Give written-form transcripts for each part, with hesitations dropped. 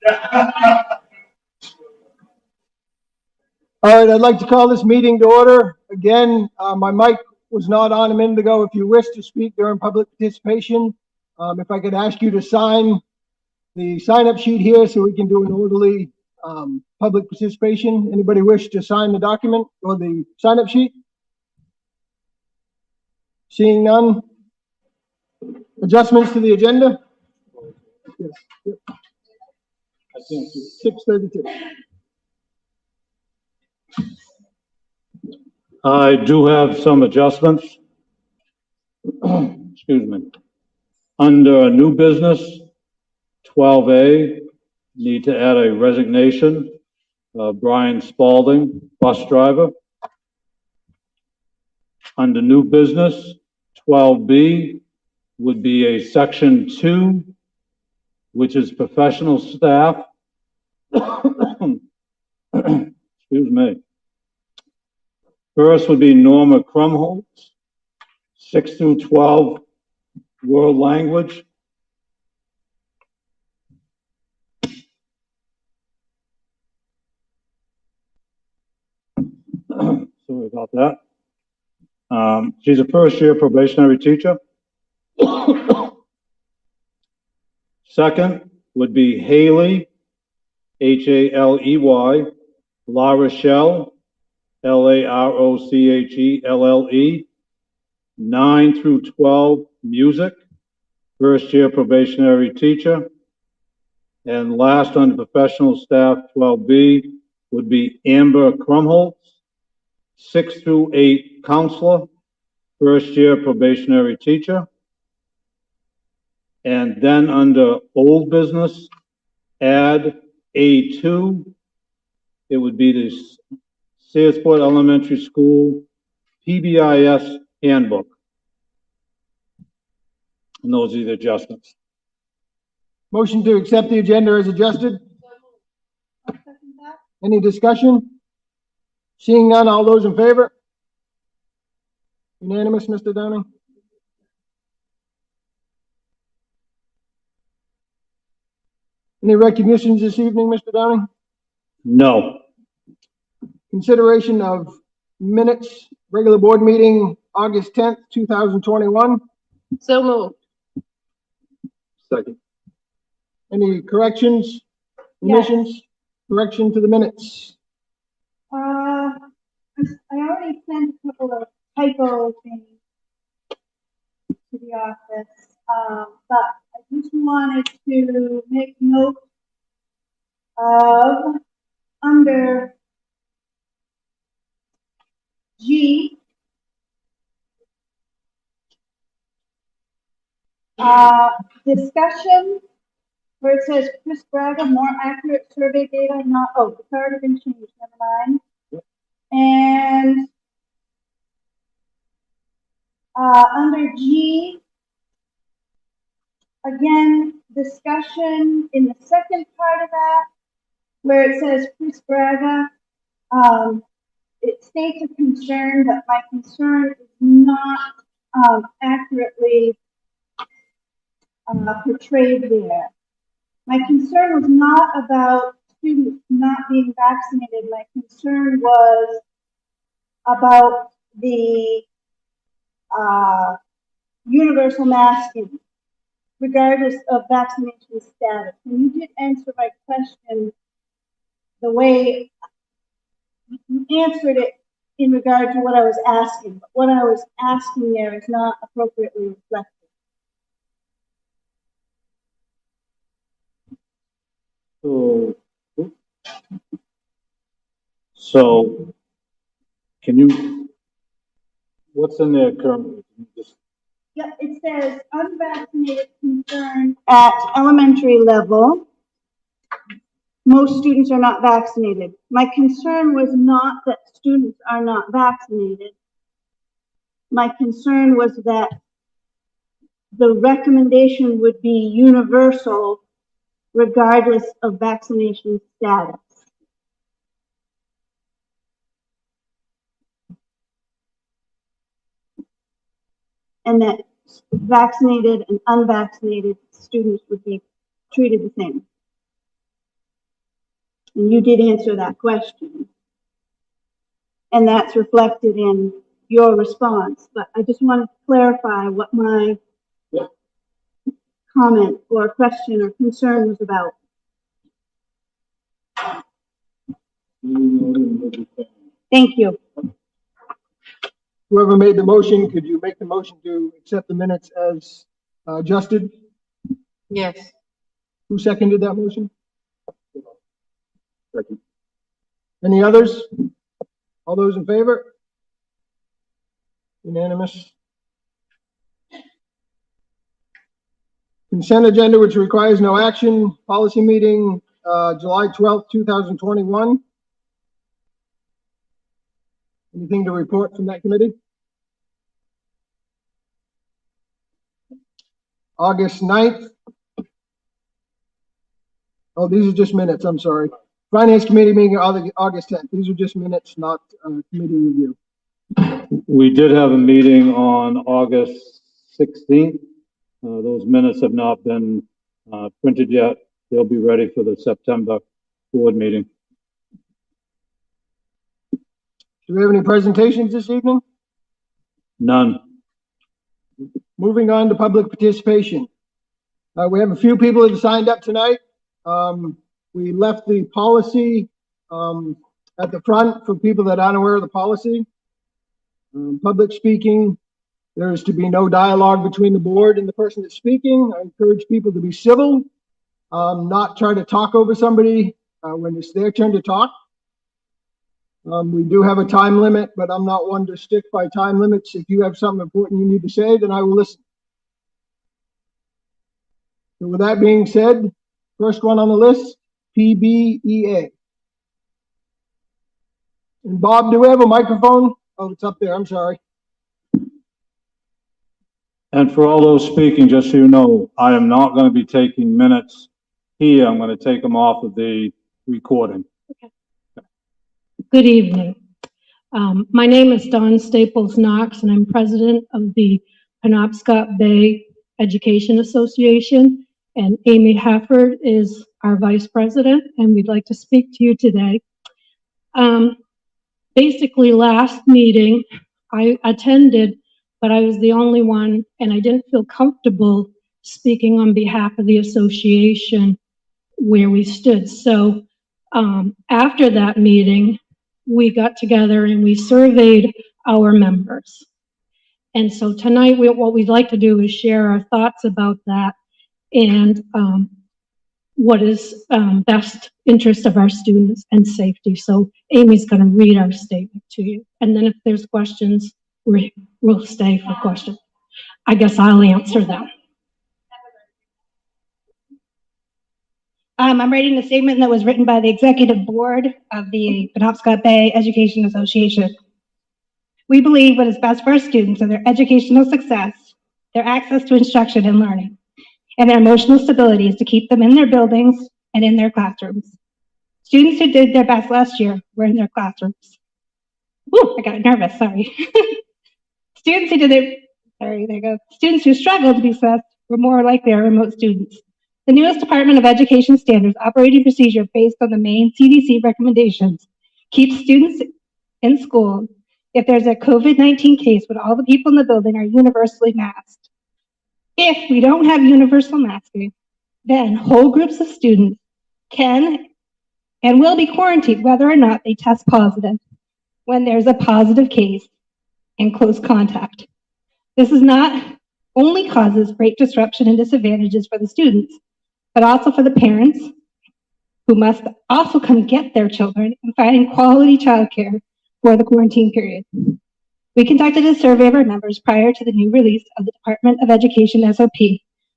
All right, I'd like to call this meeting to order. Again, my mic was not on a minute ago. If you wish to speak during public participation, if I could ask you to sign the sign-up sheet here so we can do an orderly public participation. Anybody wish to sign the document or the sign-up sheet? Seeing none. Adjustments to the agenda? Yes. Yep. 6:32. I do have some adjustments. Excuse me. Under new business, 12A, need to add a resignation. Brian Spalding, bus driver. Under new business, 12B would be a section 2, which is professional staff. Excuse me. First would be Norma Krumholtz, 6 through 12, world language. Sorry about that. She's a first-year probationary teacher. Second would be Haley, Haley, La Rochelle, Larochelle, 9 through 12, music, first-year probationary teacher. And last on the professional staff, 12B, would be Amber Krumholtz, 6 through 8, counselor, first-year probationary teacher. And then under old business, add A2, it would be the Searsport Elementary School PBIS handbook. And those are the adjustments. Motion to accept the agenda as adjusted. Any discussion? Seeing none, all those in favor? Unanimous, Mr. Downing? Any recognitions this evening, Mr. Downing? No. Consideration of minutes, regular board meeting, August 10th, 2021. So moved. Second. Any corrections, omissions? Yes. Correction to the minutes? I already sent a couple of typo things to the office, but I just wanted to make note of under G, discussion, where it says Chris Braga, more accurate survey data, not, oh, it's already been changed, never mind. Yep. And under G, again, discussion in the second part of that, where it says Chris Braga, it states a concern, but my concern is not accurately portrayed there. My concern was not about students not being vaccinated. My concern was about the universal masking, regardless of vaccination status. And you did answer my question the way you answered it in regard to what I was asking. But what I was asking there is not appropriately reflected. So, can you, what's in there currently? Yep, it says unvaccinated concern at elementary level. Most students are not vaccinated. My concern was not that students are not vaccinated. My concern was that the recommendation would be universal regardless of vaccination status. And that vaccinated and unvaccinated students would be treated the same. And you did answer that question. And that's reflected in your response. But I just wanted to clarify what my comment or question or concern was about. Thank you. Whoever made the motion, could you make the motion to accept the minutes as adjusted? Yes. Who seconded that motion? Second. Any others? All those in favor? Unanimous. Consent agenda, which requires no action. Policy meeting, July 12th, 2021. Anything to report from that committee? August 9th. Oh, these are just minutes, I'm sorry. Finance committee meeting August 10th. These are just minutes, not committee review. We did have a meeting on August 16th. Those minutes have not been printed yet. They'll be ready for the September board meeting. Do we have any presentations this evening? None. Moving on to public participation. We have a few people that have signed up tonight. We left the policy at the front for people that aren't aware of the policy. Public speaking, there is to be no dialogue between the board and the person that's speaking. I encourage people to be civil, not try to talk over somebody when it's their turn to talk. We do have a time limit, but I'm not one to stick by time limits. If you have something important you need to say, then I will listen. So with that being said, first one on the list, PBEA. And Bob, do we have a microphone? Oh, it's up there. I'm sorry. And for all those speaking, just so you know, I am not going to be taking minutes here. I'm going to take them off of the recording. Okay. Good evening. My name is Dawn Staples Knox, and I'm president of the Penobscot Bay Education Association. And Amy Hafford is our vice president, and we'd like to speak to you today. Basically, last meeting I attended, but I was the only one, and I didn't feel comfortable speaking on behalf of the association where we stood. So after that meeting, we got together and we surveyed our members. And so tonight, what we'd like to do is share our thoughts about that and what is best interest of our students and safety. So Amy's going to read our statement to you. And then if there's questions, we'll stay for questions. I guess I'll answer them. I'm writing a statement that was written by the executive board of the Penobscot Bay Education Association. We believe what is best for our students and their educational success, their access to instruction and learning, and their emotional stability is to keep them in their buildings and in their classrooms. Students who did their best last year were in their classrooms. Woo, I got nervous, sorry. Students who struggled to be assessed were more likely our remote students. The newest Department of Education standards operating procedure based on the main CDC recommendations keeps students in school if there's a COVID-19 case when all the people in the building are universally masked. If we don't have universal masking, then whole groups of students can and will be quarantined whether or not they test positive when there's a positive case and close contact. This is not only causes great disruption and disadvantages for the students, but also for the parents who must also come get their children and finding quality childcare for the quarantine period. We conducted a survey of our members prior to the new release of the Department of Education SOP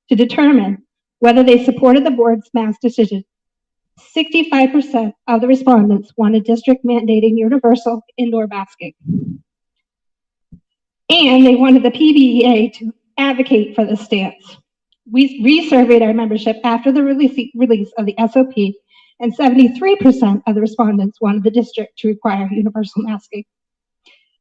to determine whether they supported the board's mask decision. 65% of the respondents wanted district mandating universal indoor masking. And they wanted the PBEA to advocate for this stance. We resurveyed our membership after the release of the SOP, and 73% of the respondents wanted the district to require universal masking.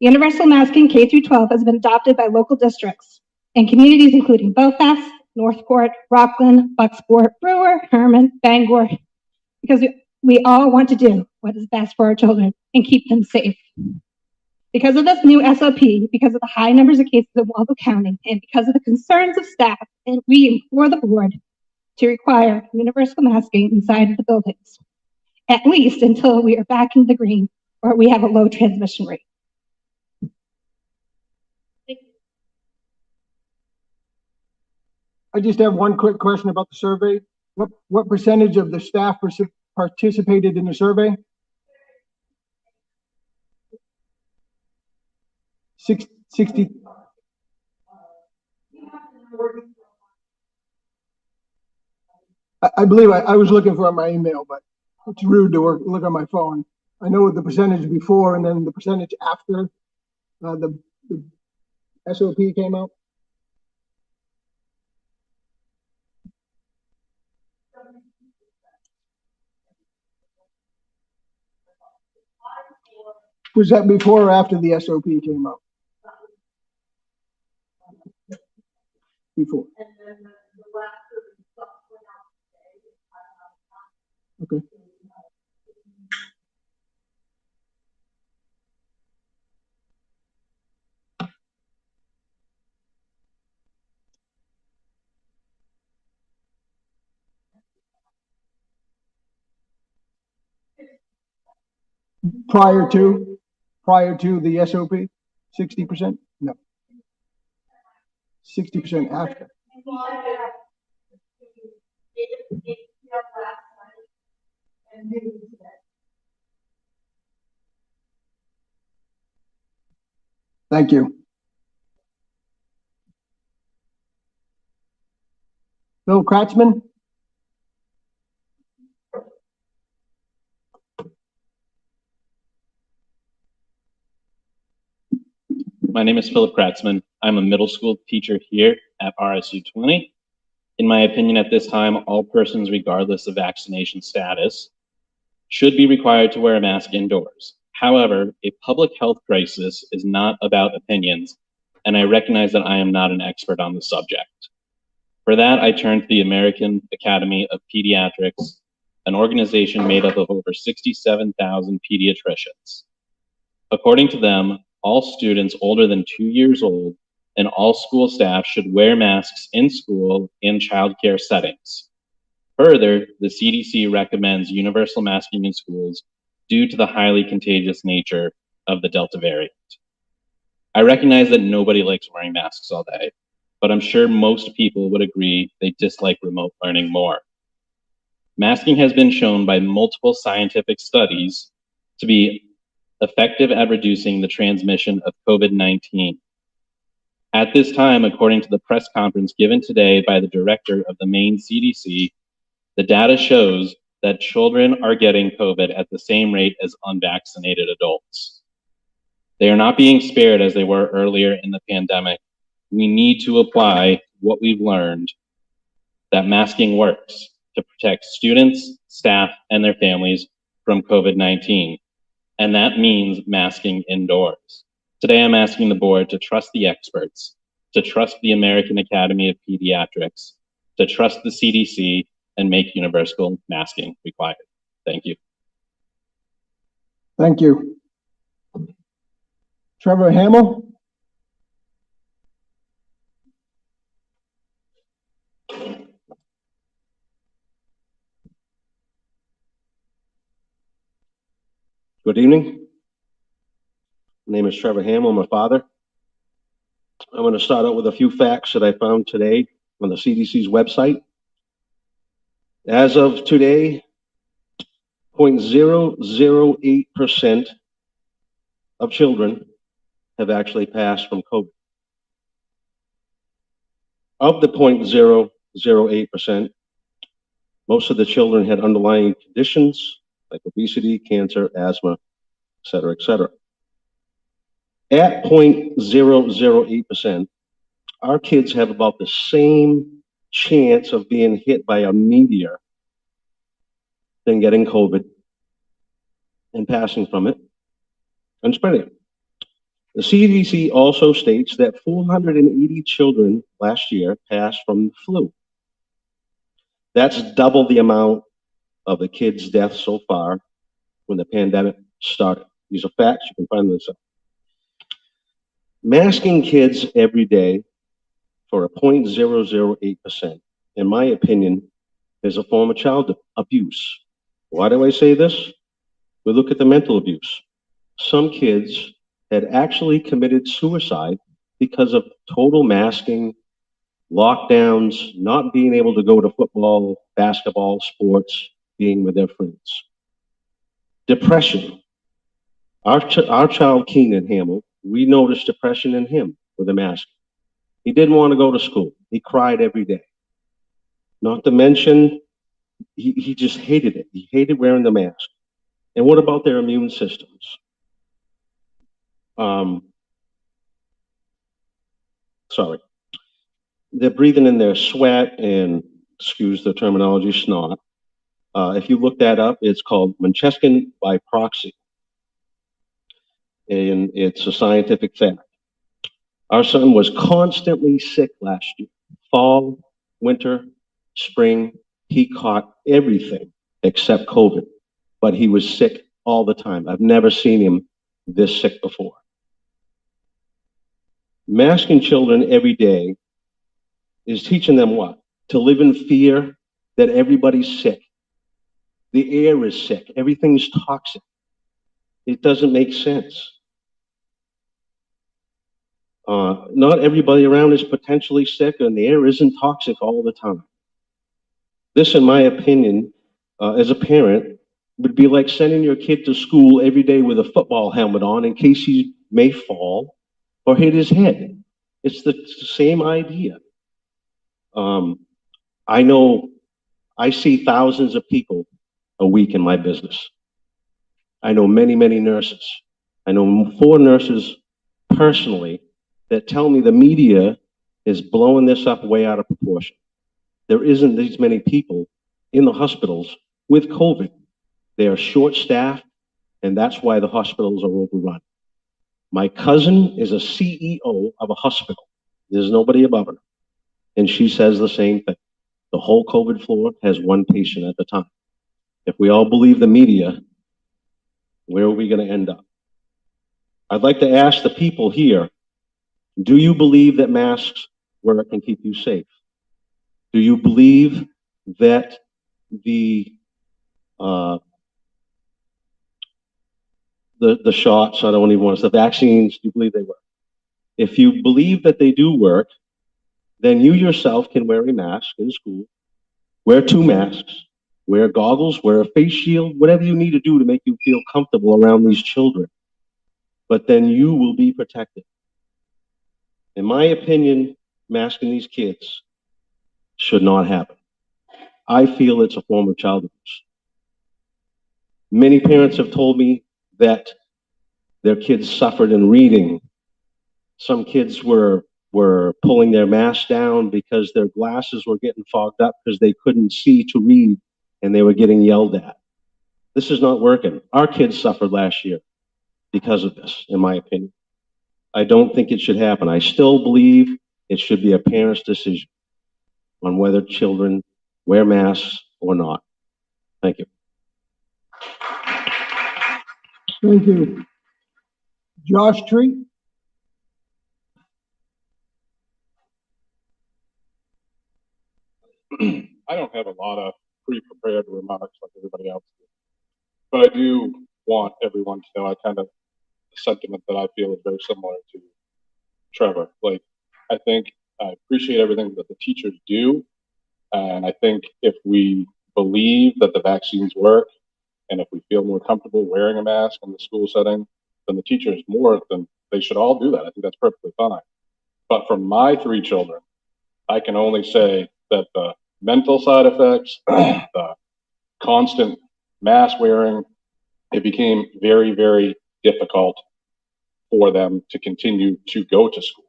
Universal masking K-12 has been adopted by local districts and communities including Belfast, Northport, Rockland, Bucksport, Brewer, Herman, Bangor, because we We all want to do what is best for our children and keep them safe. Because of this new SOP, because of the high numbers of cases in Waldo County, and because of the concerns of staff, and we implore the board to require universal masking inside of the buildings, at least until we are back in the green or we have a low transmission rate. I just have one quick question about the survey. What percentage of the staff participated in the survey? 60. I believe I was looking for my email, but it's rude to look on my phone. I know the percentage before and then the percentage after the SOP came out. Was that before or after the SOP came out? Before. Okay. Prior to the SOP, 60%? No. 60% after. Thank you. Bill Kratzman? My name is Philip Kratzman. I'm a middle school teacher here at RSU 20. In my opinion, at this time, all persons, regardless of vaccination status, should be required to wear a mask indoors. However, a public health crisis is not about opinions, and I recognize that I am not an expert on the subject. For that, I turn to the American Academy of Pediatrics, an organization made up of over 67,000 pediatricians. According to them, all students older than 2 years old and all school staff should wear masks in school and childcare settings. Further, the CDC recommends universal masking in schools due to the highly contagious nature of the Delta variant. I recognize that nobody likes wearing masks all day, but I'm sure most people would agree they dislike remote learning more. Masking has been shown by multiple scientific studies to be effective at reducing the transmission of COVID-19. At this time, according to the press conference given today by the director of the Maine CDC, the data shows that children are getting COVID at the same rate as unvaccinated adults. They are not being spared as they were earlier in the pandemic. We need to apply what we've learned, that masking works to protect students, staff, and their families from COVID-19. And that means masking indoors. Today, I'm asking the board to trust the experts, to trust the American Academy of Pediatrics, to trust the CDC, and make universal masking required. Thank you. Thank you. Trevor Hamill? Good evening. My name is Trevor Hamill. I'm a father. I'm going to start out with a few facts that I found today on the CDC's website. As of today, 0.008% of children have actually passed from COVID. Of the 0.008%, most of the children had underlying conditions like obesity, cancer, asthma, et cetera, et cetera. At 0.008%, our kids have about the same chance of being hit by a meteor than getting COVID and passing from it and spreading it. The CDC also states that 480 children last year passed from the flu. That's double the amount of the kids' deaths so far when the pandemic started. These are facts. You can find this out. Masking kids every day for a 0.008%, in my opinion, is a form of child abuse. Why do I say this? We look at the mental abuse. Some kids had actually committed suicide because of total masking, lockdowns, not being able to go to football, basketball, sports, being with their friends. Depression. Our child, Keenan Hamill, we noticed depression in him with a mask. He didn't want to go to school. He cried every day. Not to mention, he just hated it. He hated wearing the mask. And what about their immune systems? Sorry. They're breathing in their sweat and, excuse the terminology, snot. If you look that up, it's called Munchausen by proxy. And it's a scientific fact. Our son was constantly sick last year. Fall, winter, spring, he caught everything except COVID, but he was sick all the time. I've never seen him this sick before. Masking children every day is teaching them what? To live in fear that everybody's sick. The air is sick. Everything's toxic. It doesn't make sense. Not everybody around is potentially sick, and the air isn't toxic all the time. This, in my opinion, as a parent, would be like sending your kid to school every day with a football helmet on in case he may fall or hit his head. It's the same idea. I know I see thousands of people a week in my business. I know many, many nurses. I know 4 nurses personally that tell me the media is blowing this up way out of proportion. There isn't these many people in the hospitals with COVID. They are short-staffed, and that's why the hospitals are overrun. My cousin is a CEO of a hospital. There's nobody above her. And she says the same thing. The whole COVID floor has 1 patient at the time. If we all believe the media, where are we going to end up? I'd like to ask the people here, do you believe that masks work and keep you safe? Do you believe that the shots, I don't even want to say, the vaccines, do you believe they work? If you believe that they do work, then you yourself can wear a mask in school, wear 2 masks, wear goggles, wear a face shield, whatever you need to do to make you feel comfortable around these children. But then you will be protected. In my opinion, masking these kids should not happen. I feel it's a form of child abuse. Many parents have told me that their kids suffered in reading. Some kids were pulling their masks down because their glasses were getting fogged up because they couldn't see to read and they were getting yelled at. This is not working. Our kids suffered last year because of this, in my opinion. I don't think it should happen. I still believe it should be a parent's decision on whether children wear masks or not. Thank you. Thank you. Josh Tree? I don't have a lot of pre-prepared remarks like everybody else does, but I do want everyone to know I kind of a sentiment that I feel is very similar to Trevor. Like, I think I appreciate everything that the teachers do, and I think if we believe that the vaccines work, and if we feel more comfortable wearing a mask in the school setting, then the teachers more than they should all do that. I think that's perfectly fine. But for my 3 children, I can only say that the mental side effects, the constant mask wearing, it became very, very difficult for them to continue to go to school.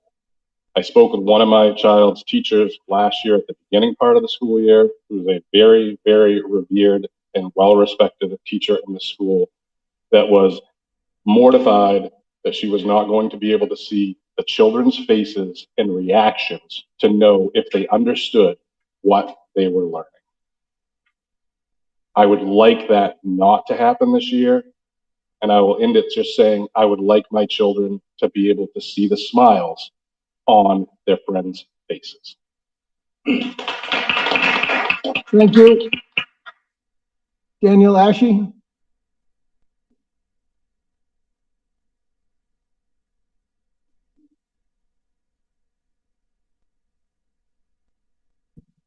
I spoke with one of my child's teachers last year at the beginning part of the school year, who was a very, very revered and well-respected teacher in the school, that was mortified that she was not going to be able to see the children's faces and reactions to know if they understood what they were learning. I would like that not to happen this year. And I will end it just saying, I would like my children to be able to see the smiles on their friends' faces. Thank you. Daniel Ashe?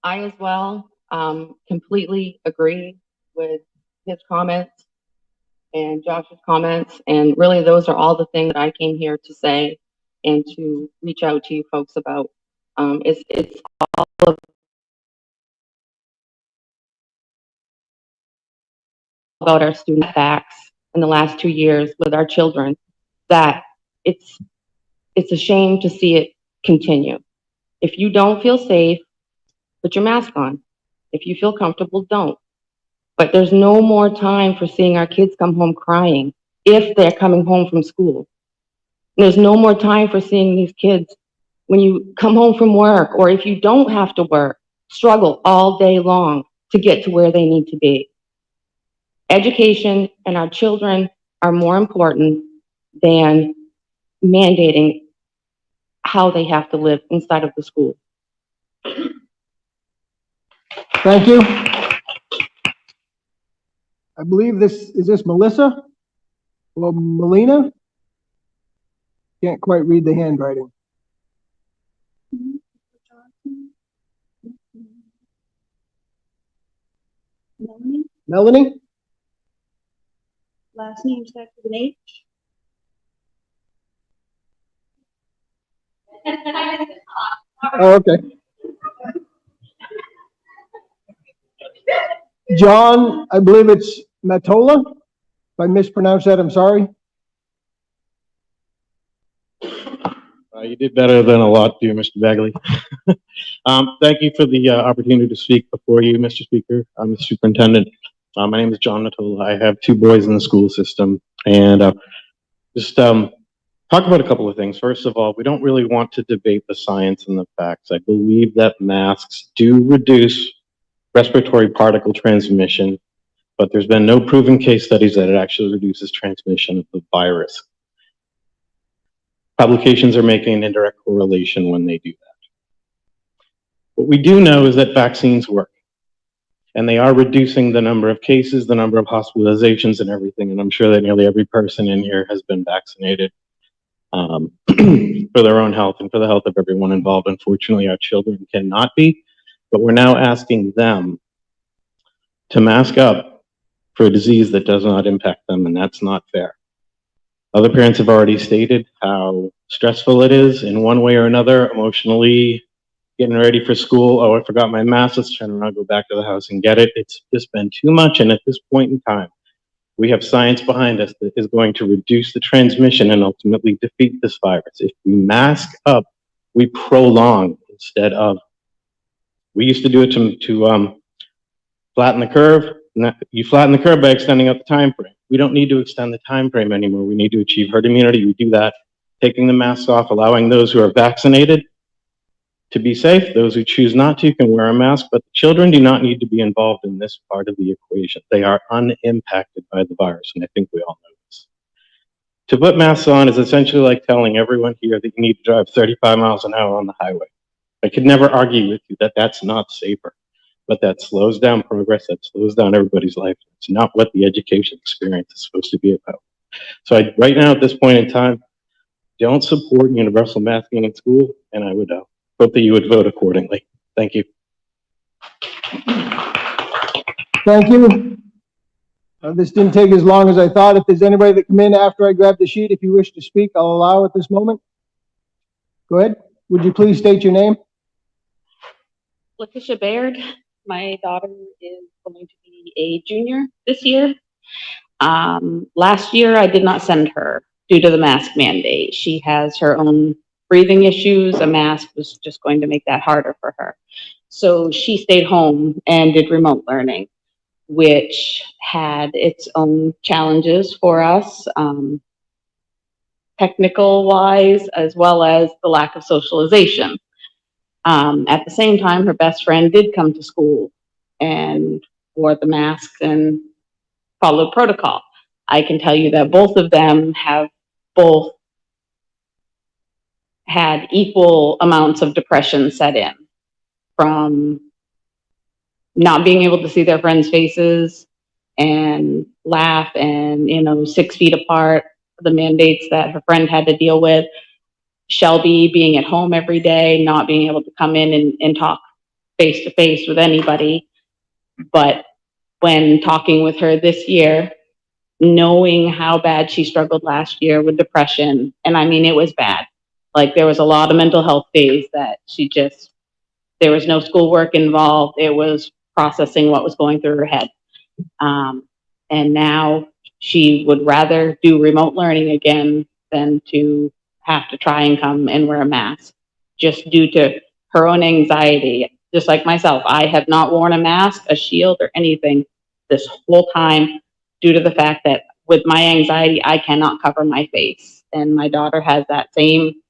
I as well completely agree with his comments and Josh's comments. And really, those are all the things that I came here to say and to reach out to you folks about. It's all about our student facts in the last 2 years with our children, that it's a shame to see it continue. If you don't feel safe, put your mask on. If you feel comfortable, don't. But there's no more time for seeing our kids come home crying if they're coming home from school. There's no more time for seeing these kids when you come home from work, or if you don't have to work, struggle all day long to get to where they need to be. Education and our children are more important than mandating how they have to live inside of the school. Thank you. I believe is this Melissa? Or Melina? Can't quite read the handwriting. Melanie? Last name starts with an H. Oh, okay. John, I believe it's Matola. If I mispronounced that, I'm sorry. You did better than a lot, dear Mr. Bagley. Thank you for the opportunity to speak before you, Mr. Speaker, Mr. Superintendent. My name is John Matola. I have 2 boys in the school system, and just talk about a couple of things. First of all, we don't really want to debate the science and the facts. I believe that masks do reduce respiratory particle transmission, but there's been no proven case studies that it actually reduces transmission of the virus. Publications are making an indirect correlation when they do that. What we do know is that vaccines work, and they are reducing the number of cases, the number of hospitalizations and everything, and I'm sure that nearly every person in here has been vaccinated for their own health and for the health of everyone involved. Unfortunately, our children cannot be, but we're now asking them to mask up for a disease that does not impact them, and that's not fair. Other parents have already stated how stressful it is in one way or another, emotionally, getting ready for school. Oh, I forgot my mask. Let's turn around, go back to the house and get it. It's just been too much. And at this point in time, we have science behind us that is going to reduce the transmission and ultimately defeat this virus. If we mask up, we prolong instead of, we used to do it to flatten the curve. You flatten the curve by extending out the time frame. We don't need to extend the time frame anymore. We need to achieve herd immunity. We do that, taking the masks off, allowing those who are vaccinated to be safe. Those who choose not to can wear a mask, but the children do not need to be involved in this part of the equation. They are unimpacted by the virus, and I think we all know this. To put masks on is essentially like telling everyone here that you need to drive 35 miles an hour on the highway. I could never argue with you that that's not safer. But that slows down progress, that slows down everybody's life. It's not what the education experience is supposed to be about. So right now, at this point in time, don't support universal masking in school, and I would hope that you would vote accordingly. Thank you. Thank you. This didn't take as long as I thought. If there's anybody that come in after I grab the sheet, if you wish to speak, I'll allow at this moment. Go ahead. Would you please state your name? Lakeisha Baird. My daughter is going to be a junior this year. Last year, I did not send her due to the mask mandate. She has her own breathing issues. A mask was just going to make that harder for her. So she stayed home and did remote learning, which had its own challenges for us, technical wise, as well as the lack of socialization. At the same time, her best friend did come to school, and wore the masks and followed protocol. I can tell you that both of them have both had equal amounts of depression set in from not being able to see their friends' faces and laugh and, 6 feet apart, the mandates that her friend had to deal with. Shelby being at home every day, not being able to come in and talk face to face with anybody. But when talking with her this year, knowing how bad she struggled last year with depression, and I mean, it was bad. Like, there was a lot of mental health days that there was no schoolwork involved. It was processing what was going through her head. And now she would rather do remote learning again than to have to try and come and wear a mask, just due to her own anxiety. Just like myself, I have not worn a mask, a shield, or anything this whole time due to the fact that with my anxiety, I cannot cover my face. And my daughter has that same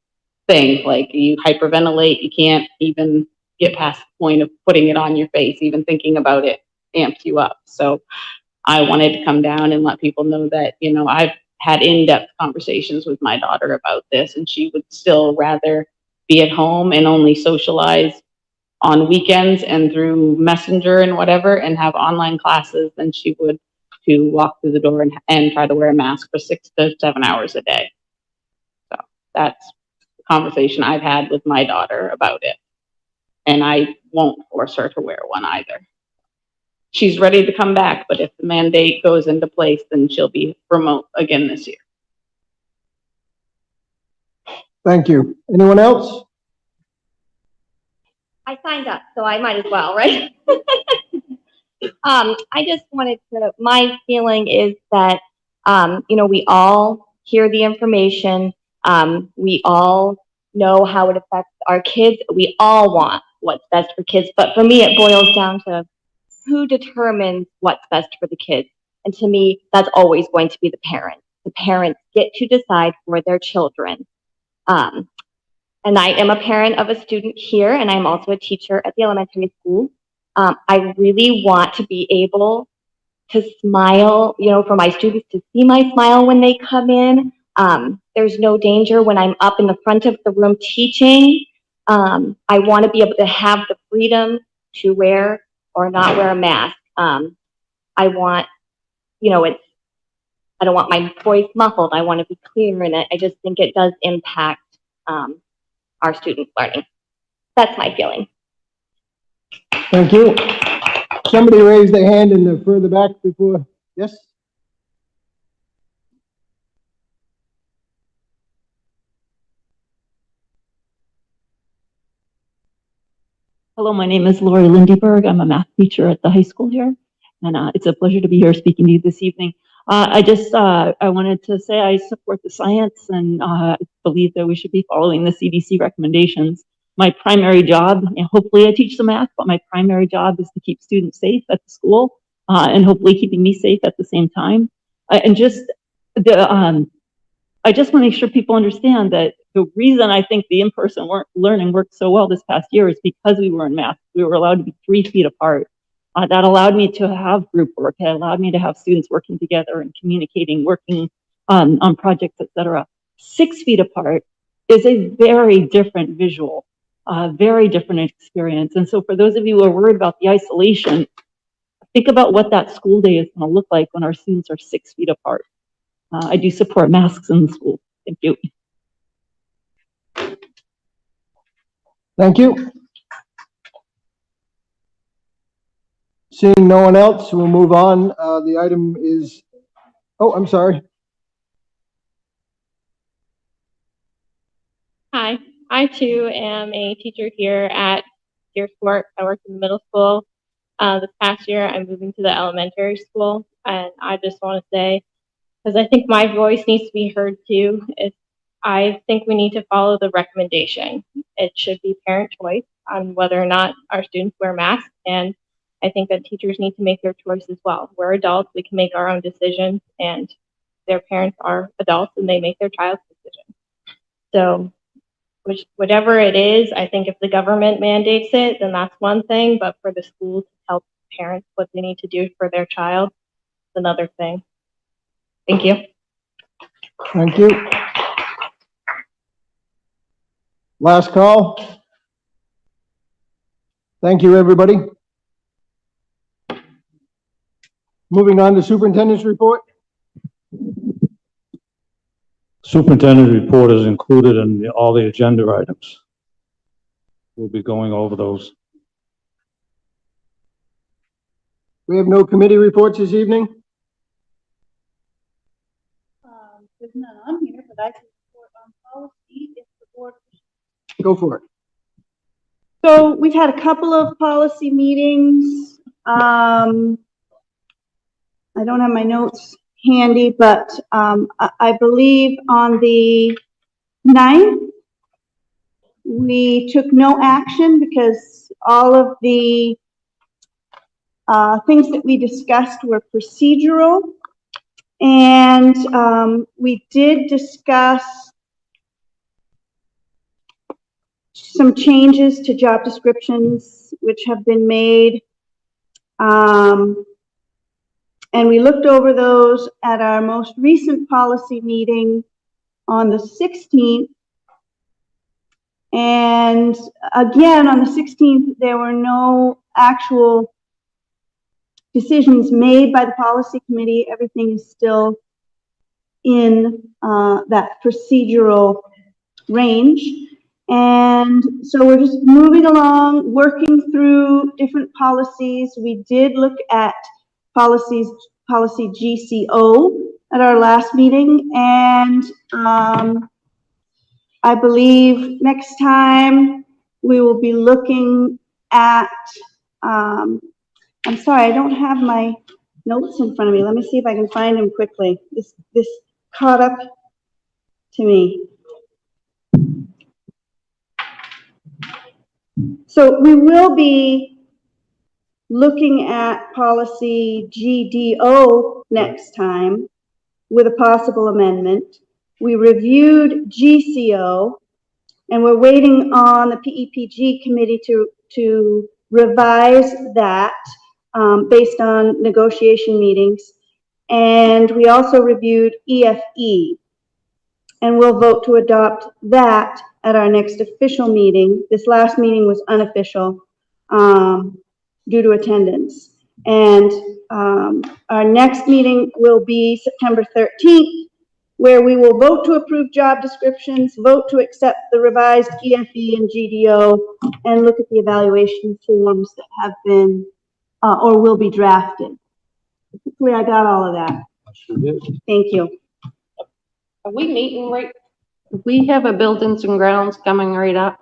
thing. Like, you hyperventilate, you can't even get past the point of putting it on your face. Even thinking about it amps you up. So I wanted to come down and let people know that, I've had in-depth conversations with my daughter about this, and she would still rather be at home and only socialize on weekends and through Messenger and whatever, and have online classes than she would to walk through the door and try to wear a mask for 6 to 7 hours a day. So that's the conversation I've had with my daughter about it. And I won't force her to wear one either. She's ready to come back, but if the mandate goes into place, then she'll be remote again this year. Thank you. Anyone else? I signed up, so I might as well, right? I just wanted to, my feeling is that, we all hear the information. We all know how it affects our kids. We all want what's best for kids. But for me, it boils down to who determines what's best for the kids. And to me, that's always going to be the parents. The parents get to decide for their children. And I am a parent of a student here, and I'm also a teacher at the elementary school. I really want to be able to smile, for my students to see my smile when they come in. There's no danger when I'm up in the front of the room teaching. I want to be able to have the freedom to wear or not wear a mask. I want, I don't want my voice muffled. I want to be clear, and I just think it does impact our students' learning. That's my feeling. Thank you. Somebody raised their hand in the further back before. Yes? Hello, my name is Lori Lindyberg. I'm a math teacher at the high school here, and it's a pleasure to be here speaking to you this evening. I wanted to say I support the science and believe that we should be following the CDC recommendations. My primary job, and hopefully I teach the math, but my primary job is to keep students safe at the school and hopefully keeping me safe at the same time. I just want to make sure people understand that the reason I think the in-person learning worked so well this past year is because we were in masks. We were allowed to be 3 feet apart. That allowed me to have group work. It allowed me to have students working together and communicating, working on projects, etc. 6 feet apart is a very different visual, very different experience. And so for those of you who are worried about the isolation, think about what that school day is going to look like when our students are 6 feet apart. I do support masks in the school. Thank you. Thank you. Seeing no one else, we'll move on. The item is, oh, I'm sorry. Hi, I too am a teacher here at Deersport. I work in the middle school. This past year, I'm moving to the elementary school, and I just want to say, because I think my voice needs to be heard too, I think we need to follow the recommendation. It should be parent choice on whether or not our students wear masks, and I think that teachers need to make their choice as well. We're adults, we can make our own decisions, and their parents are adults and they make their child's decision. So whatever it is, I think if the government mandates it, then that's one thing, but for the school to help parents what they need to do for their child is another thing. Thank you. Thank you. Last call. Thank you, everybody. Moving on to superintendent's report. Superintendent's report is included in all the agenda items. We'll be going over those. We have no committee reports this evening. There's none on here, but I can report on policy if the board. Go for it. So we've had a couple of policy meetings. I don't have my notes handy, but I believe on the 9th, we took no action because all of the things that we discussed were procedural. And we did discuss some changes to job descriptions which have been made. And we looked over those at our most recent policy meeting on the 16th. And again, on the 16th, there were no actual decisions made by the policy committee. Everything is still in that procedural range. And so we're just moving along, working through different policies. We did look at policy GCO at our last meeting. And I believe next time we will be looking at, I'm sorry, I don't have my notes in front of me. Let me see if I can find them quickly. This caught up to me. So we will be looking at policy GDO next time with a possible amendment. We reviewed GCO and we're waiting on the PEPG committee to revise that based on negotiation meetings. And we also reviewed EFE, and we'll vote to adopt that at our next official meeting. This last meeting was unofficial due to attendance. And our next meeting will be September 13th, where we will vote to approve job descriptions, vote to accept the revised EFE and GDO, and look at the evaluation forms that have been or will be drafted. Hopefully I got all of that. Thank you. Are we meeting right? We have a buildings and grounds coming right up.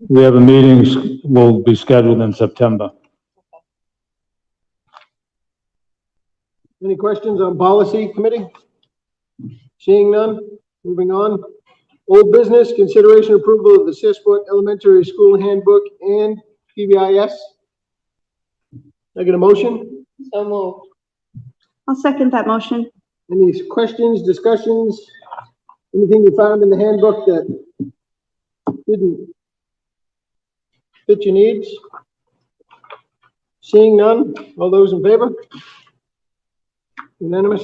We have a meeting will be scheduled in September. Any questions on policy committee? Seeing none, moving on. Old business, consideration approval of the Searsport Elementary School Handbook and PBIS. I get a motion? So moved. I'll second that motion. Any questions, discussions? Anything you found in the handbook that didn't fit your needs? Seeing none, all those in favor? Unanimous.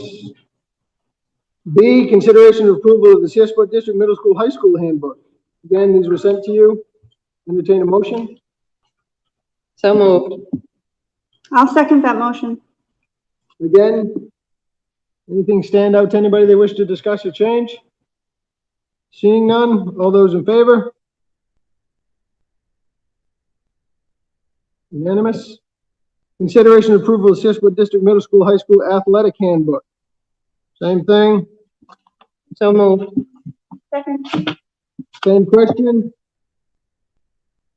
B, consideration of approval of the Searsport District Middle School High School Handbook. Again, these were sent to you. Entertain a motion. So moved. I'll second that motion. Again, anything stand out to anybody they wish to discuss or change? Seeing none, all those in favor? Unanimous. Consideration of approval of Searsport District Middle School High School Athletic Handbook. Same thing. So moved. Second. Same question.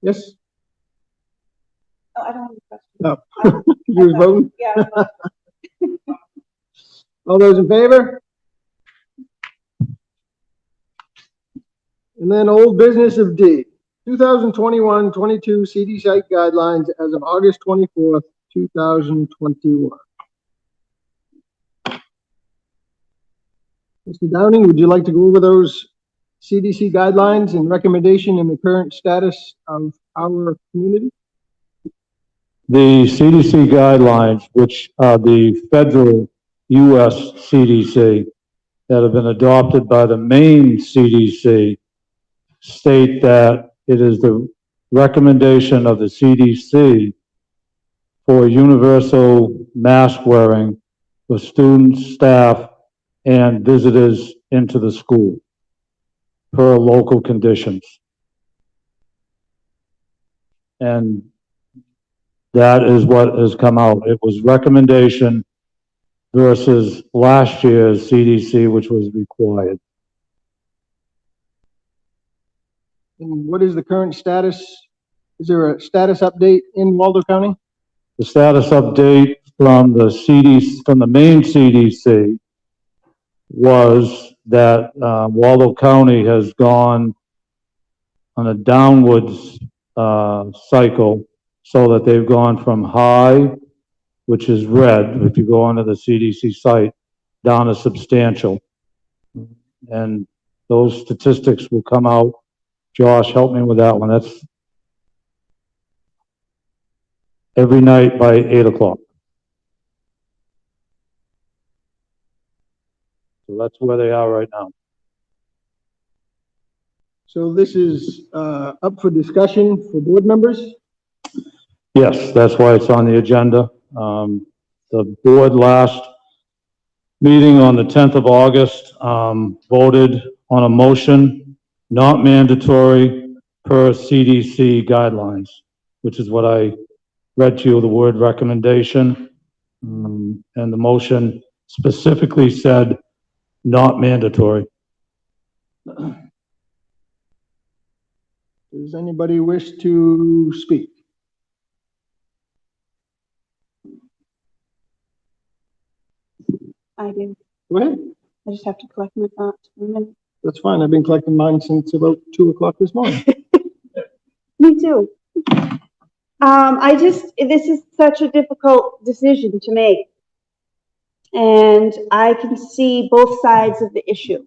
Yes? Oh, I don't have a question. Oh, you was voting? Yeah. All those in favor? And then old business of D, 2021-22 CD site guidelines as of August 24th, 2021. Mr. Downing, would you like to go over those CDC guidelines and recommendation and the current status of our community? The CDC guidelines, which are the federal US CDC that have been adopted by the Maine CDC, state that it is the recommendation of the CDC for universal mask wearing for students, staff, and visitors into the school per local conditions. And that is what has come out. It was recommendation versus last year's CDC, which was required. And what is the current status? Is there a status update in Waldo County? The status update from the CDC, from the Maine CDC, was that Waldo County has gone on a downwards cycle, so that they've gone from high, which is red, if you go onto the CDC site, down to substantial. And those statistics will come out. Josh, help me with that one. That's every night by 8 o'clock. So that's where they are right now. So this is up for discussion for board members? Yes, that's why it's on the agenda. The board last meeting on the 10th of August voted on a motion not mandatory per CDC guidelines, which is what I read to you, the word recommendation. And the motion specifically said not mandatory. Does anybody wish to speak? I do. Go ahead. I just have to collect my thoughts for a minute. That's fine. I've been collecting mine since about 2 o'clock this morning. Me too. This is such a difficult decision to make. And I can see both sides of the issue.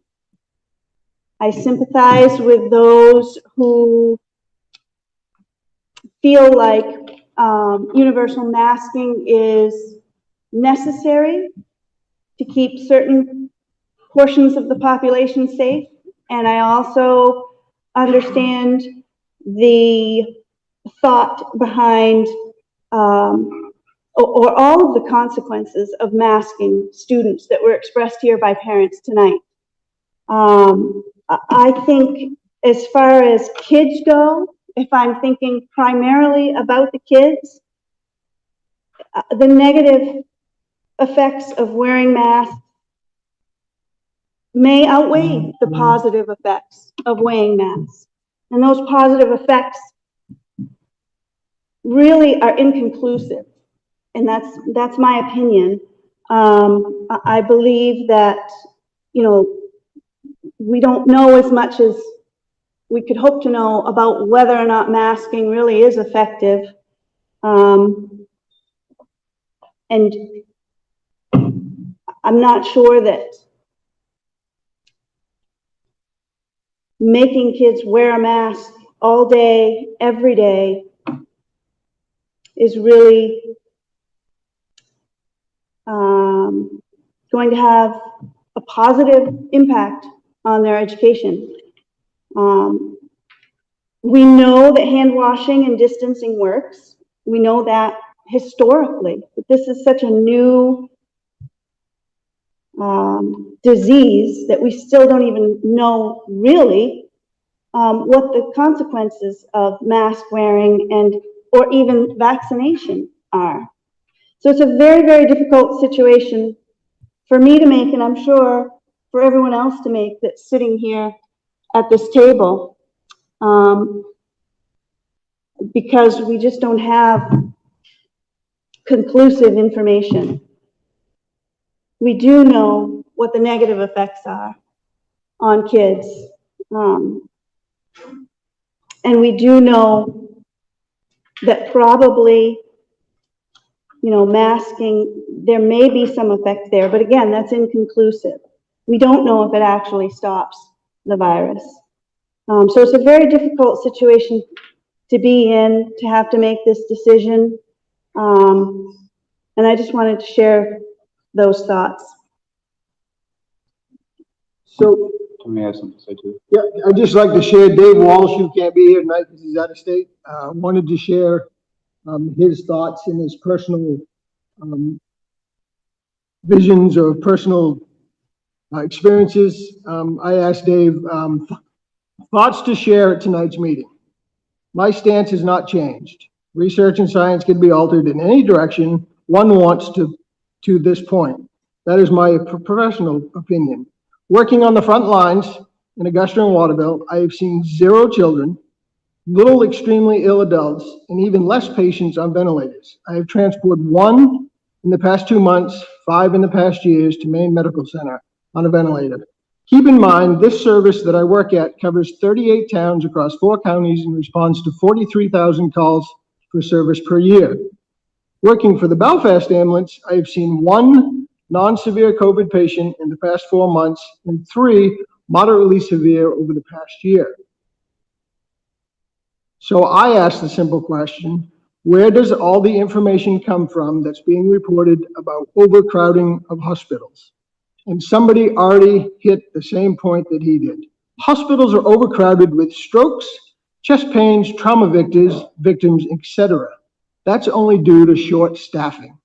I sympathize with those who feel like universal masking is necessary to keep certain portions of the population safe. And I also understand the thought behind or all of the consequences of masking students that were expressed here by parents tonight. I think as far as kids go, if I'm thinking primarily about the kids, the negative effects of wearing masks may outweigh the positive effects of wearing masks. And those positive effects really are inconclusive. And that's my opinion. I believe that, you know, we don't know as much as we could hope to know about whether or not masking really is effective. And I'm not sure that making kids wear a mask all day, every day, is really going to have a positive impact on their education. We know that hand washing and distancing works. We know that historically, but this is such a new disease that we still don't even know really what the consequences of mask wearing and or even vaccination are. So it's a very, very difficult situation for me to make, and I'm sure for everyone else to make that's sitting here at this table, because we just don't have conclusive information. We do know what the negative effects are on kids. And we do know that probably, you know, masking, there may be some effect there, but again, that's inconclusive. We don't know if it actually stops the virus. So it's a very difficult situation to be in, to have to make this decision. And I just wanted to share those thoughts. So, Let me have something to say too. yeah, I'd just like to share Dave Walsh, who can't be here tonight because he's out of state, wanted to share his thoughts and his personal visions or personal experiences. I asked Dave thoughts to share at tonight's meeting. My stance has not changed. Research and science can be altered in any direction one wants to this point. That is my professional opinion. Working on the front lines in Augusta and Waterville, I have seen 0 children, little extremely ill adults, and even less patients on ventilators. I have transported 1 in the past 2 months, 5 in the past years to Maine Medical Center on a ventilator. Keep in mind, this service that I work at covers 38 towns across 4 counties and responds to 43,000 calls for service per year. Working for the Belfast ambulance, I have seen 1 non-severe COVID patient in the past 4 months and 3 moderately severe over the past year. So I asked the simple question, where does all the information come from that's being reported about overcrowding of hospitals? And somebody already hit the same point that he did. Hospitals are overcrowded with strokes, chest pains, trauma victims, etc. That's only due to short staffing.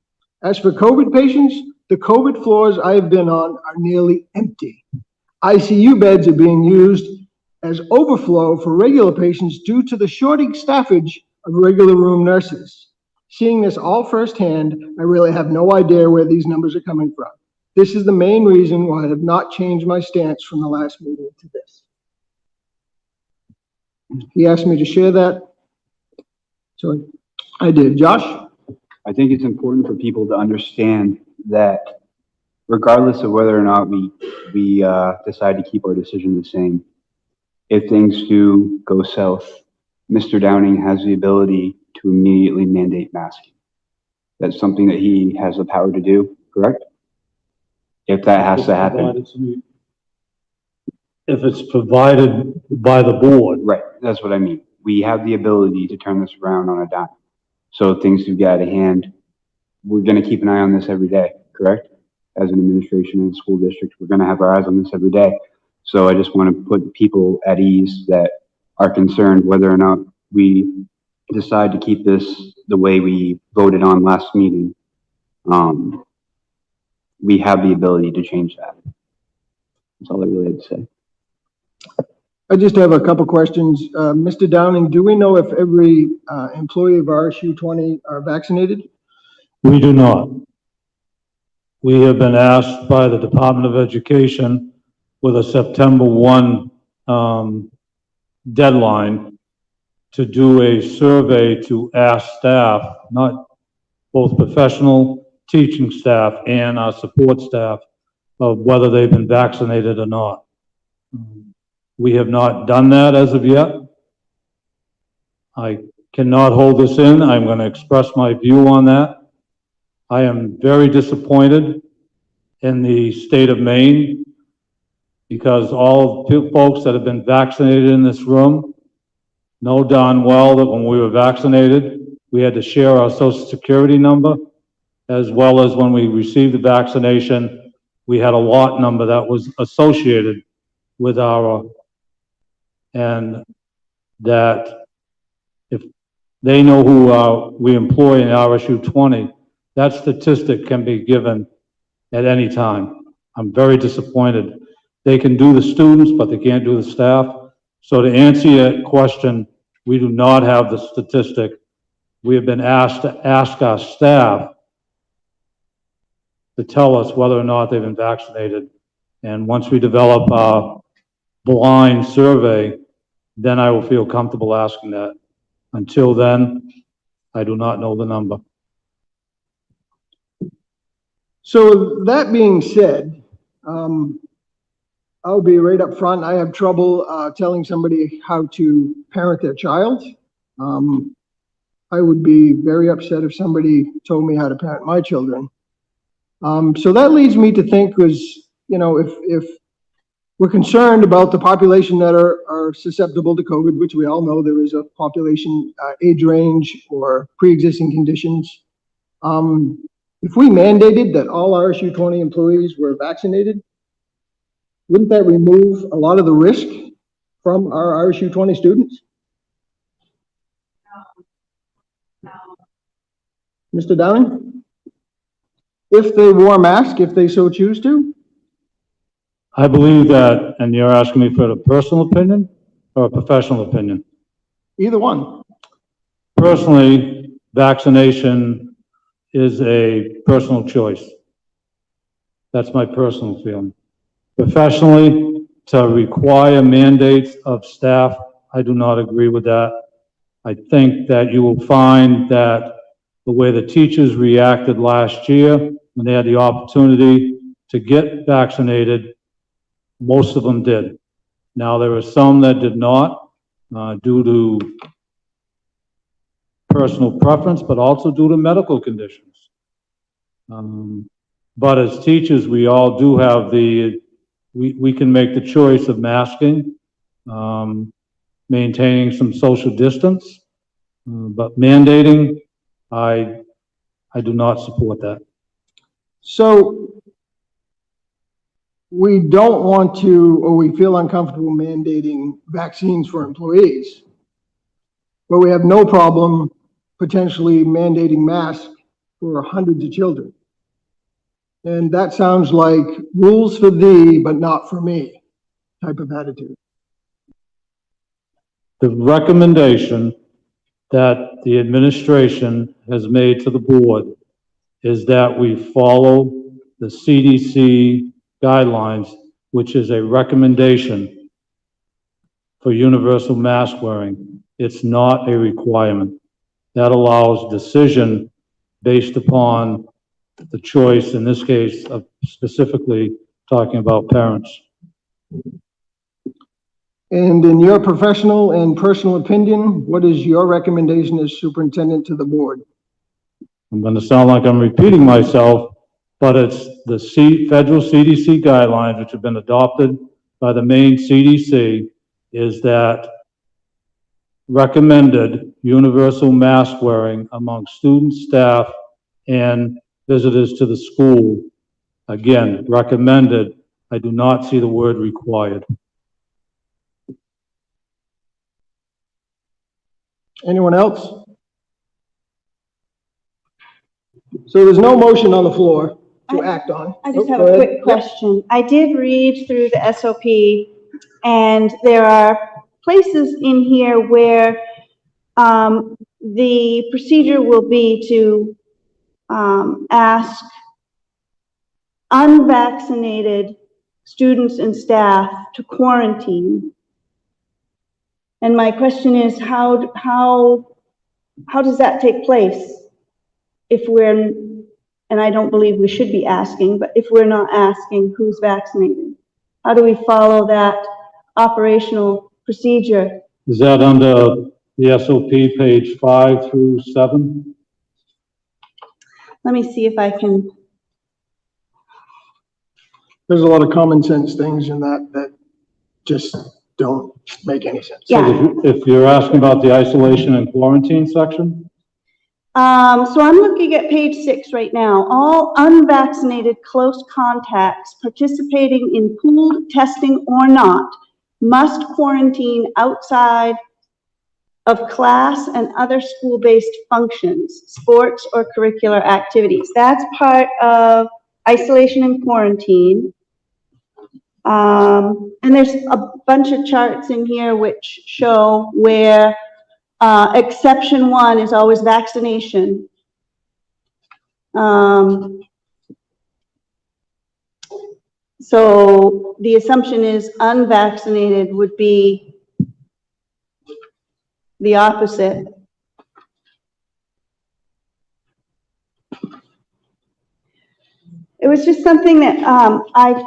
As for COVID patients, the COVID floors I have been on are nearly empty. ICU beds are being used as overflow for regular patients due to the shortage staffage of regular room nurses. Seeing this all firsthand, I really have no idea where these numbers are coming from. This is the main reason why I have not changed my stance from the last meeting to this. He asked me to share that, so I did. Josh? I think it's important for people to understand that regardless of whether or not we decide to keep our decision the same, if things do go south, Mr. Downing has the ability to immediately mandate masking. That's something that he has the power to do, correct? If that has to happen. If it's provided by the board. Right, that's what I mean. We have the ability to turn this around on a dime. So if things do get out of hand, we're gonna keep an eye on this every day, correct? As an administration in the school district, we're gonna have our eyes on this every day. So I just wanna put people at ease that are concerned whether or not we decide to keep this the way we voted on last meeting. We have the ability to change that. That's all I really had to say. I just have a couple questions. Mr. Downing, do we know if every employee of RSU 20 are vaccinated? We do not. We have been asked by the Department of Education with a September 1 deadline to do a survey to ask staff, not both professional teaching staff and our support staff, of whether they've been vaccinated or not. We have not done that as of yet. I cannot hold this in. I'm going to express my view on that. I am very disappointed in the state of Maine because all folks that have been vaccinated in this room know darn well that when we were vaccinated, we had to share our Social Security number, as well as when we received the vaccination, we had a lot number that was associated with our, and that if they know who we employ in RSU 20, that statistic can be given at any time. I'm very disappointed. They can do the students, but they can't do the staff. So to answer your question, we do not have the statistic. We have been asked to ask our staff to tell us whether or not they've been vaccinated. And once we develop a blind survey, then I will feel comfortable asking that. Until then, I do not know the number. So that being said, I'll be right up front. I have trouble telling somebody how to parent their child. I would be very upset if somebody told me how to parent my children. So that leads me to think was, you know, if we're concerned about the population that are susceptible to COVID, which we all know there is a population age range or pre-existing conditions. If we mandated that all RSU 20 employees were vaccinated, wouldn't that remove a lot of the risk from our RSU 20 students? Mr. Downing? If they wore a mask, if they so choose to? I believe that, and you're asking me for a personal opinion or a professional opinion? Either one. Personally, vaccination is a personal choice. That's my personal feeling. Professionally, to require mandates of staff, I do not agree with that. I think that you will find that the way the teachers reacted last year when they had the opportunity to get vaccinated, most of them did. Now, there are some that did not due to personal preference, but also due to medical conditions. But as teachers, we all do have we can make the choice of masking, maintaining some social distance, but mandating, I do not support that. So we don't want to, or we feel uncomfortable mandating vaccines for employees, but we have no problem potentially mandating masks for hundreds of children. And that sounds like rules for thee, but not for me type of attitude. The recommendation that the administration has made to the board is that we follow the CDC guidelines, which is a recommendation for universal mask wearing. It's not a requirement. That allows decision based upon the choice, in this case, of specifically talking about parents. And in your professional and personal opinion, what is your recommendation as superintendent to the board? I'm going to sound like I'm repeating myself, but it's the federal CDC guidelines, which have been adopted by the Maine CDC, is that recommended universal mask wearing among students, staff, and visitors to the school. Again, recommended. I do not see the word required. Anyone else? So there's no motion on the floor to act on. I just have a quick question. I did read through the SOP, and there are places in here where the procedure will be to ask unvaccinated students and staff to quarantine. And my question is, how does that take place if we're, and I don't believe we should be asking, but if we're not asking who's vaccinated? How do we follow that operational procedure? Is that under the SOP page 5 through 7? Let me see if I can. There's a lot of common sense things in that just don't make any sense. Yeah. So if you're asking about the isolation and quarantine section? So I'm looking at page 6 right now. All unvaccinated close contacts participating in pooled testing or not must quarantine outside of class and other school-based functions, sports or curricular activities. That's part of isolation and quarantine. And there's a bunch of charts in here which show where exception 1 is always vaccination. So the assumption is unvaccinated would be the opposite. It was just something that I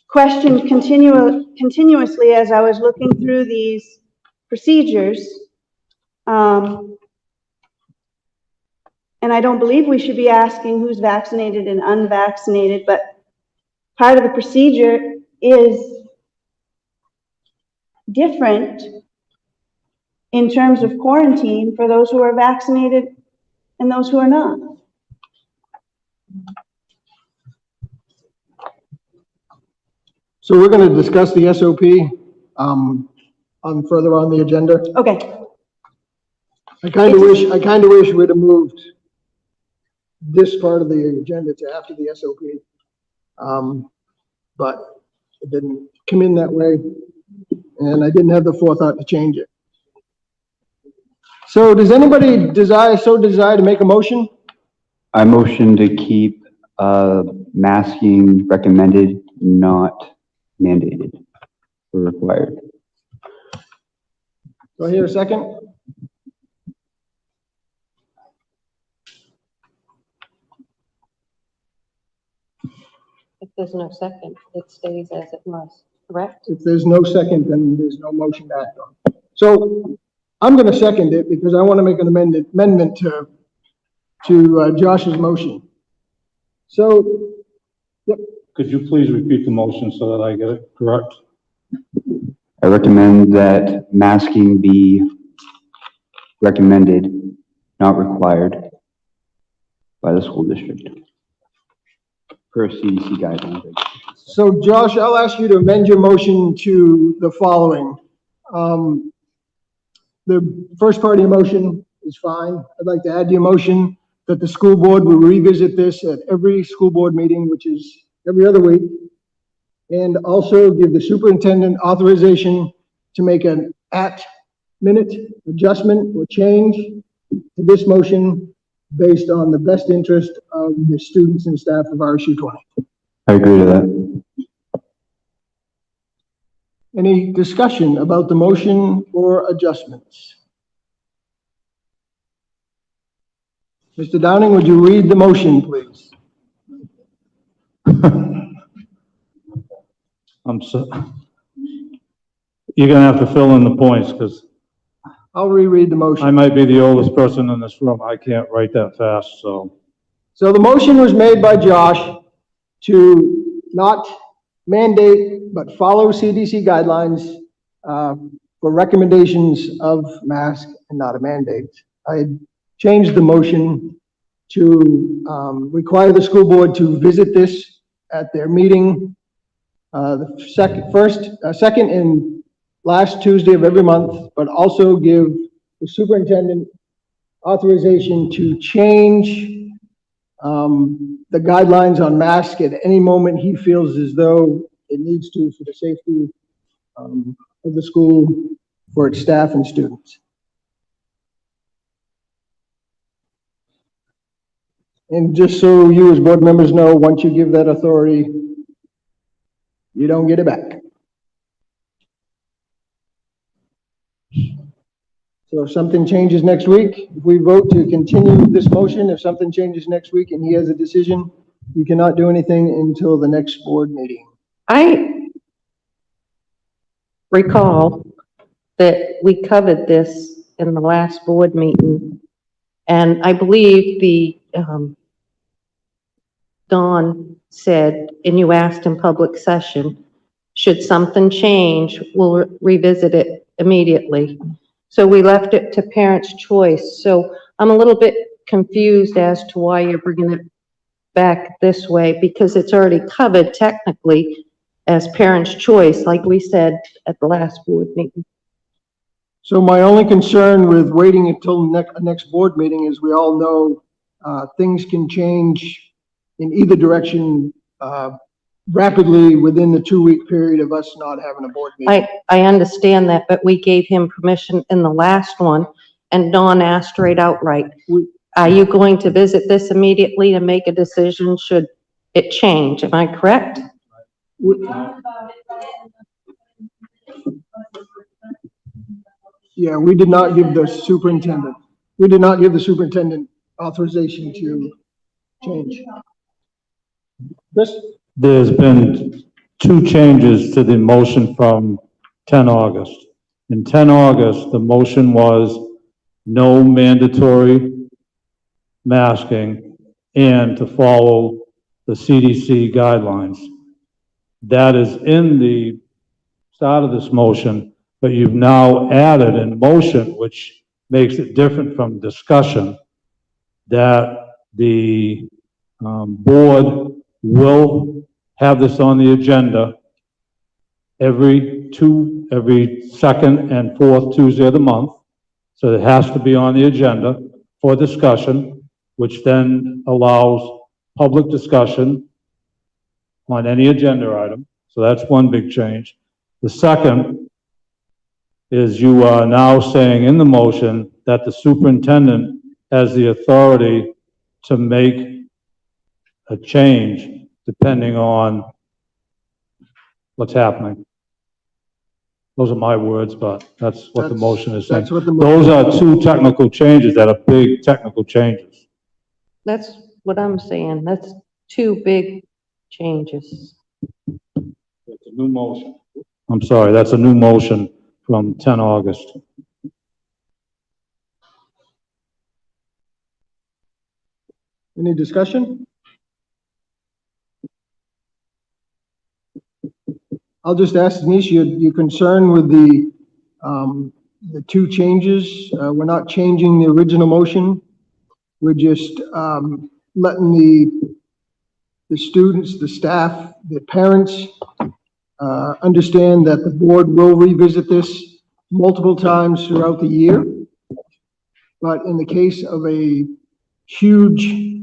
questioned continuously as I was looking through these procedures. And I don't believe we should be asking who's vaccinated and unvaccinated, but part of the procedure is different in terms of quarantine for those who are vaccinated and those who are not. So we're going to discuss the SOP on further on the agenda. Okay. I kind of wish we'd have moved this part of the agenda to after the SOP. But it didn't come in that way, and I didn't have the forethought to change it. So does anybody desire to make a motion? I motion to keep masking recommended, not mandated or required. Do I hear a second? If there's no second, it stays as it must, correct? If there's no second, then there's no motion to act on. So I'm going to second it because I want to make an amendment to Josh's motion. So, yep. Could you please repeat the motion so that I get it correct? I recommend that masking be recommended, not required by the school district per CDC guidelines. So Josh, I'll ask you to amend your motion to the following. The first part of your motion is fine. I'd like to add to your motion that the school board will revisit this at every school board meeting, which is every other week, and also give the superintendent authorization to make an at-minute adjustment or change to this motion based on the best interest of the students and staff of RSU 20. I agree to that. Any discussion about the motion or adjustments? Mr. Downing, would you read the motion, please? You're gonna have to fill in the points because I'll reread the motion. I might be the oldest person in this room. I can't write that fast, so. So the motion was made by Josh to not mandate, but follow CDC guidelines for recommendations of mask and not a mandate. I changed the motion to require the school board to visit this at their meeting the second and last Tuesday of every month, but also give the superintendent authorization to change the guidelines on masks at any moment he feels as though it needs to for the safety of the school, for its staff and students. And just so you as board members know, once you give that authority, you don't get it back. So if something changes next week, if we vote to continue this motion, if something changes next week and he has a decision, you cannot do anything until the next board meeting. I recall that we covered this in the last board meeting, and I believe the Don said, and you asked in public session, should something change, we'll revisit it immediately. So we left it to parents' choice. So I'm a little bit confused as to why you're bringing it back this way, because it's already covered technically as parents' choice, like we said at the last board meeting. So my only concern with waiting until next board meeting is we all know things can change in either direction rapidly within the 2-week period of us not having a board meeting. I understand that, but we gave him permission in the last one, and Dawn asked right outright, are you going to visit this immediately and make a decision should it change? Am I correct? Yeah, we did not give the superintendent. We did not give the superintendent authorization to change. Chris? There's been 2 changes to the motion from 10 August. In 10 August, the motion was no mandatory masking and to follow the CDC guidelines. That is in the start of this motion, but you've now added in motion, which makes it different from discussion, that the board will have this on the agenda every second and fourth Tuesday of the month. So it has to be on the agenda for discussion, which then allows public discussion on any agenda item. So that's one big change. The second is you are now saying in the motion that the superintendent has the authority to make a change depending on what's happening. Those are my words, but that's what the motion is saying. That's what the Those motion are two technical changes that are big technical changes. That's what I'm saying. That's two big changes. It's a new motion. I'm sorry, that's a new motion from 10 August. Any discussion? I'll just ask Denise, you concerned with the two changes? We're not changing the original motion. We're just letting the students, the staff, the parents understand that the board will revisit this multiple times throughout the year. But in the case of a huge,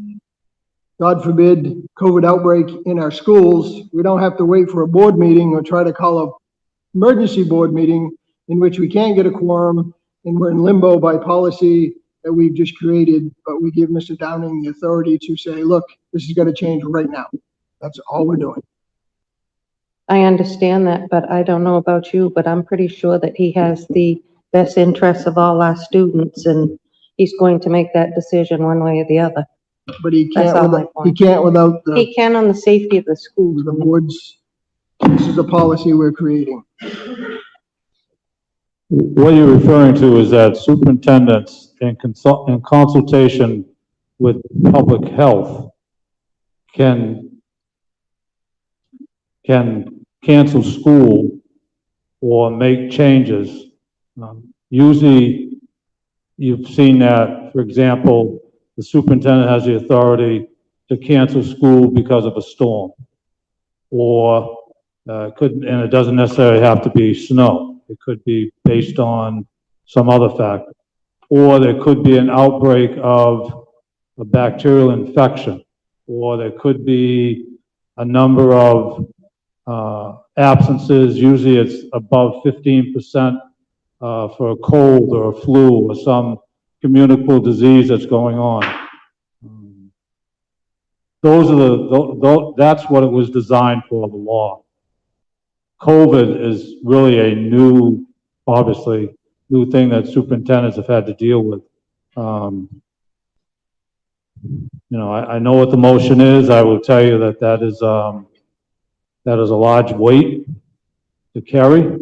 God forbid, COVID outbreak in our schools, we don't have to wait for a board meeting or try to call a emergency board meeting in which we can't get a quorum and we're in limbo by policy that we've just created, but we give Mr. Downing the authority to say, look, this is going to change right now. That's all we're doing. I understand that, but I don't know about you, but I'm pretty sure that he has the best interests of all our students, and he's going to make that decision one way or the other. But he That's can't all my without, point. he can't without the, He can on the safety of the school. the board's, this is the policy we're creating. What you're referring to is that superintendents in consultation with public health can cancel school or make changes. Usually you've seen that, for example, the superintendent has the authority to cancel school because of a storm, or and it doesn't necessarily have to be snow. It could be based on some other factor, or there could be an outbreak of a bacterial infection, or there could be a number of absences. Usually it's above 15% for a cold or a flu or some communicable disease that's going on. Those are that's what it was designed for, the law. COVID is really a new, obviously, new thing that superintendents have had to deal with. You know, I know what the motion is. I will tell you that that is a large weight to carry.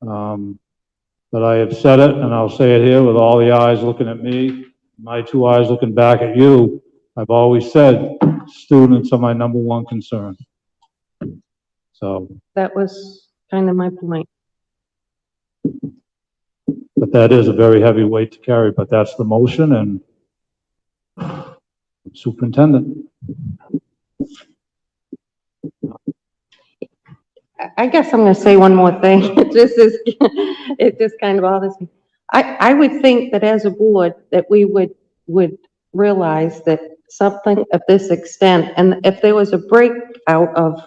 But I have said it, and I'll say it here with all the eyes looking at me, my two eyes looking back at you. I've always said students are my number one concern. So. That was kind of my point. But that is a very heavy weight to carry, but that's the motion, and superintendent. I guess I'm going to say one more thing. It just kind of bothers me. I would think that as a board that we would realize that something of this extent, and if there was a breakout of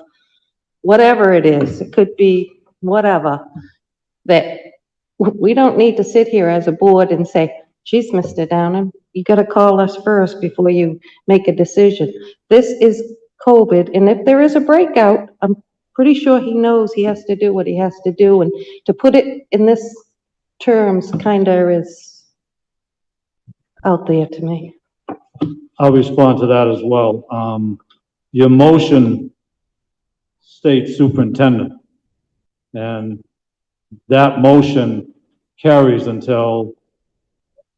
whatever it is, it could be whatever, that we don't need to sit here as a board and say, geez, Mr. Downing, you got to call us first before you make a decision. This is COVID, and if there is a breakout, I'm pretty sure he knows he has to do what he has to do, and to put it in this terms kind of is out there to me. I'll respond to that as well. Your motion states superintendent, and that motion carries until,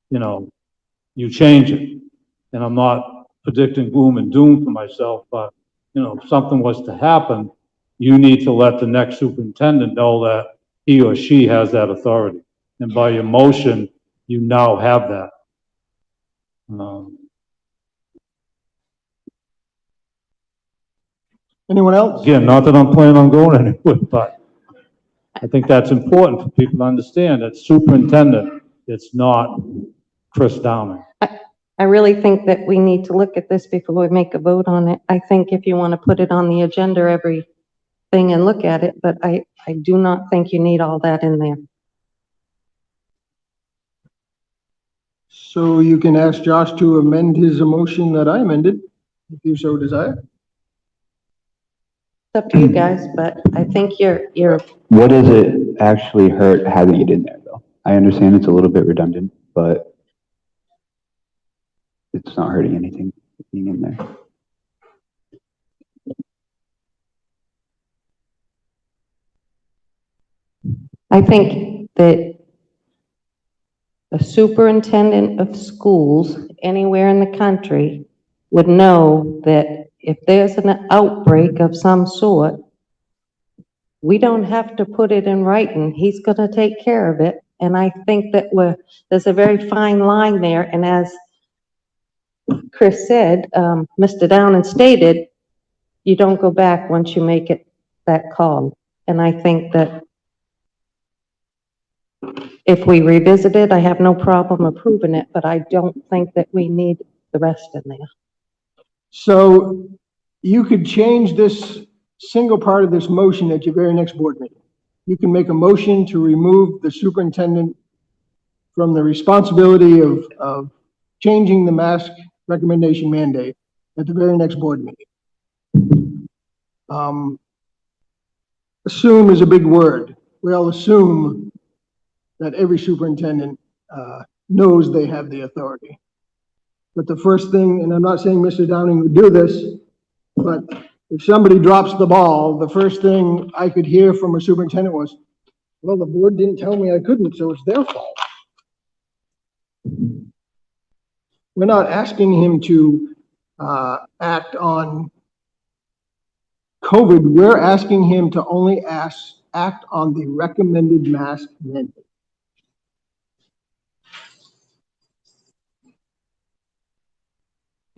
you know, you change it. And I'm not predicting gloom and doom for myself, but, you know, if something was to happen, you need to let the next superintendent know that he or she has that authority. And by your motion, you now have that. Anyone else? Again, not that I'm planning on going anywhere, but I think that's important for people to understand that superintendent, it's not Chris Downing. I really think that we need to look at this before we make a vote on it. I think if you want to put it on the agenda, everything and look at it, but I do not think you need all that in there. So you can ask Josh to amend his motion that I amended, if you so desire. It's up to you guys, but I think you're. What does it actually hurt having it in there, though? I understand it's a little bit redundant, but it's not hurting anything being in there. I think that a superintendent of schools anywhere in the country would know that if there's an outbreak of some sort, we don't have to put it in writing. He's going to take care of it. And I think that there's a very fine line there. And as Chris said, Mr. Downing stated, you don't go back once you make it that call. And I think that if we revisit it, I have no problem approving it, but I don't think that we need the rest in there. So you could change this single part of this motion at your very next board meeting. You can make a motion to remove the superintendent from the responsibility of changing the mask recommendation mandate at the very next board meeting. Assume is a big word. We all assume that every superintendent knows they have the authority. But the first thing, and I'm not saying Mr. Downing would do this, but if somebody drops the ball, the first thing I could hear from a superintendent was, well, the board didn't tell me I couldn't, so it's their fault. We're not asking him to act on COVID. We're asking him to only act on the recommended mask mandate.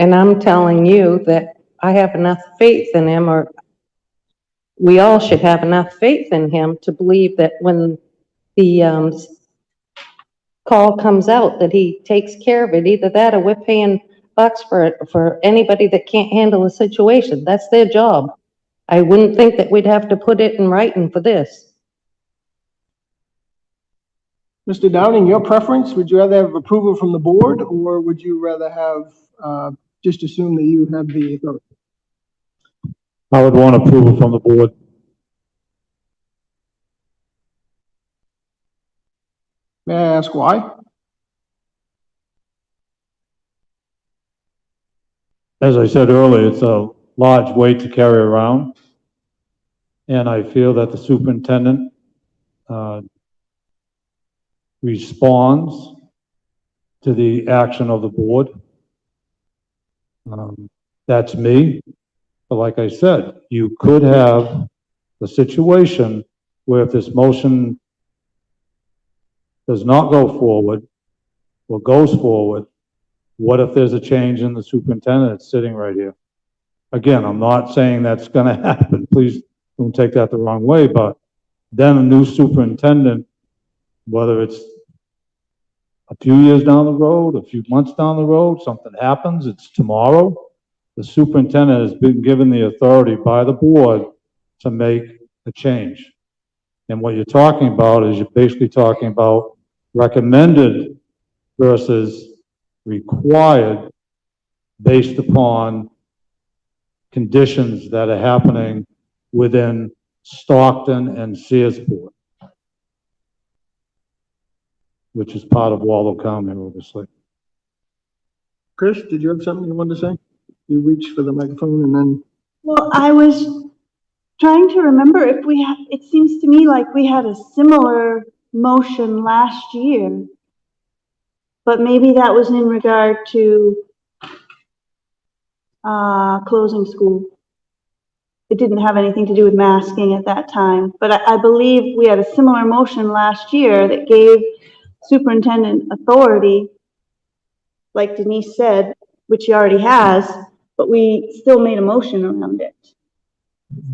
And I'm telling you that I have enough faith in him, or we all should have enough faith in him to believe that when the call comes out, that he takes care of it. Either that or we're paying bucks for anybody that can't handle a situation. That's their job. I wouldn't think that we'd have to put it in writing for this. Mr. Downing, your preference, would you rather have approval from the board, or would you rather have just assume that you have the authority? I would want approval from the board. May I ask why? As I said earlier, it's a large weight to carry around. And I feel that the superintendent responds to the action of the board. That's me. But like I said, you could have the situation where if this motion does not go forward or goes forward, what if there's a change in the superintendent that's sitting right here? Again, I'm not saying that's going to happen. Please don't take that the wrong way, but then a new superintendent, whether it's a few years down the road, a few months down the road, something happens, it's tomorrow, the superintendent has been given the authority by the board to make a change. And what you're talking about is you're basically talking about recommended versus required based upon conditions that are happening within Stockton and Searsport, which is part of Waldo County, obviously. Chris, did you have something you wanted to say? You reached for the microphone and then. Well, I was trying to remember if we had, it seems to me like we had a similar motion last year, but maybe that was in regard to closing school. it didn't have anything to do with masking at that time. But I believe we had a similar motion last year that gave superintendent authority, like Denise said, which he already has, but we still made a motion around it.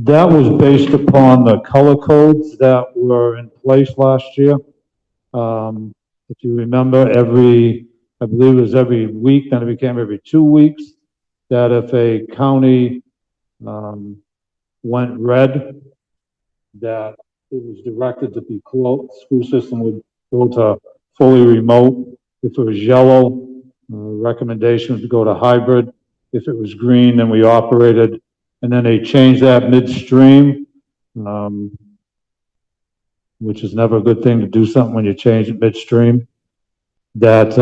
That was based upon the color codes that were in place last year. If you remember, I believe it was every week, then it became every 2 weeks, that if a county went red, that it was directed to be closed. School system would go to fully remote. If it was yellow, recommendation was to go to hybrid. If it was green, then we operated. And then they changed that midstream, which is never a good thing to do something when you change it midstream. That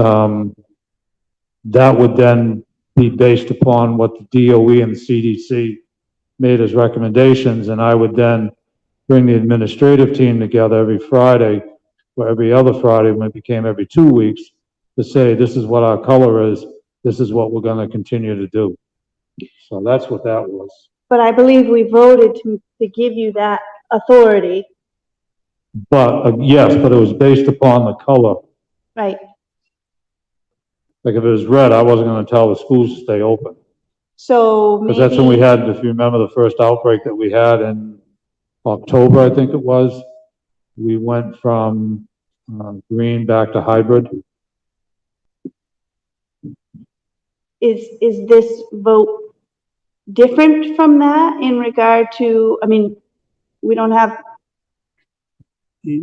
would then be based upon what the DOE and the CDC made as recommendations, and I would then bring the administrative team together every Friday, or every other Friday when it became every 2 weeks, to say, this is what our color is, this is what we're gonna continue to do. So that's what that was. But I believe we voted to give you that authority. But, yes, but it was based upon the color. Right. Like if it was red, I wasn't gonna tell the schools to stay open. So Because that's when we had, if you remember the first outbreak that we had in October, I think it was, we went from green back to hybrid. Is this vote different from that in regard to, I mean, we don't have,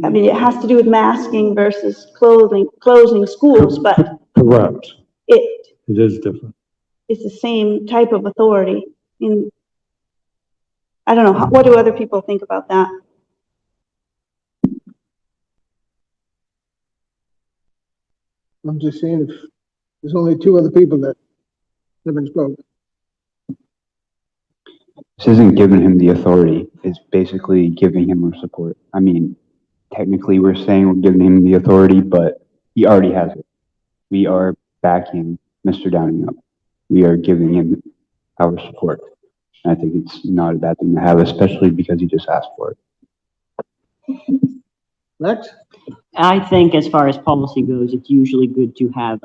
I mean, it has to do with masking versus closing schools, but Correct. it is different. It's the same type of authority. I don't know, what do other people think about that? I'm just saying, if there's only 2 other people that haven't spoken. This isn't giving him the authority, it's basically giving him our support. I mean, technically we're saying we're giving him the authority, but he already has it. We are backing Mr. Downing up. We are giving him our support. And I think it's not a bad thing to have, especially because he just asked for it. Lex? I think as far as policy goes, it's usually good to have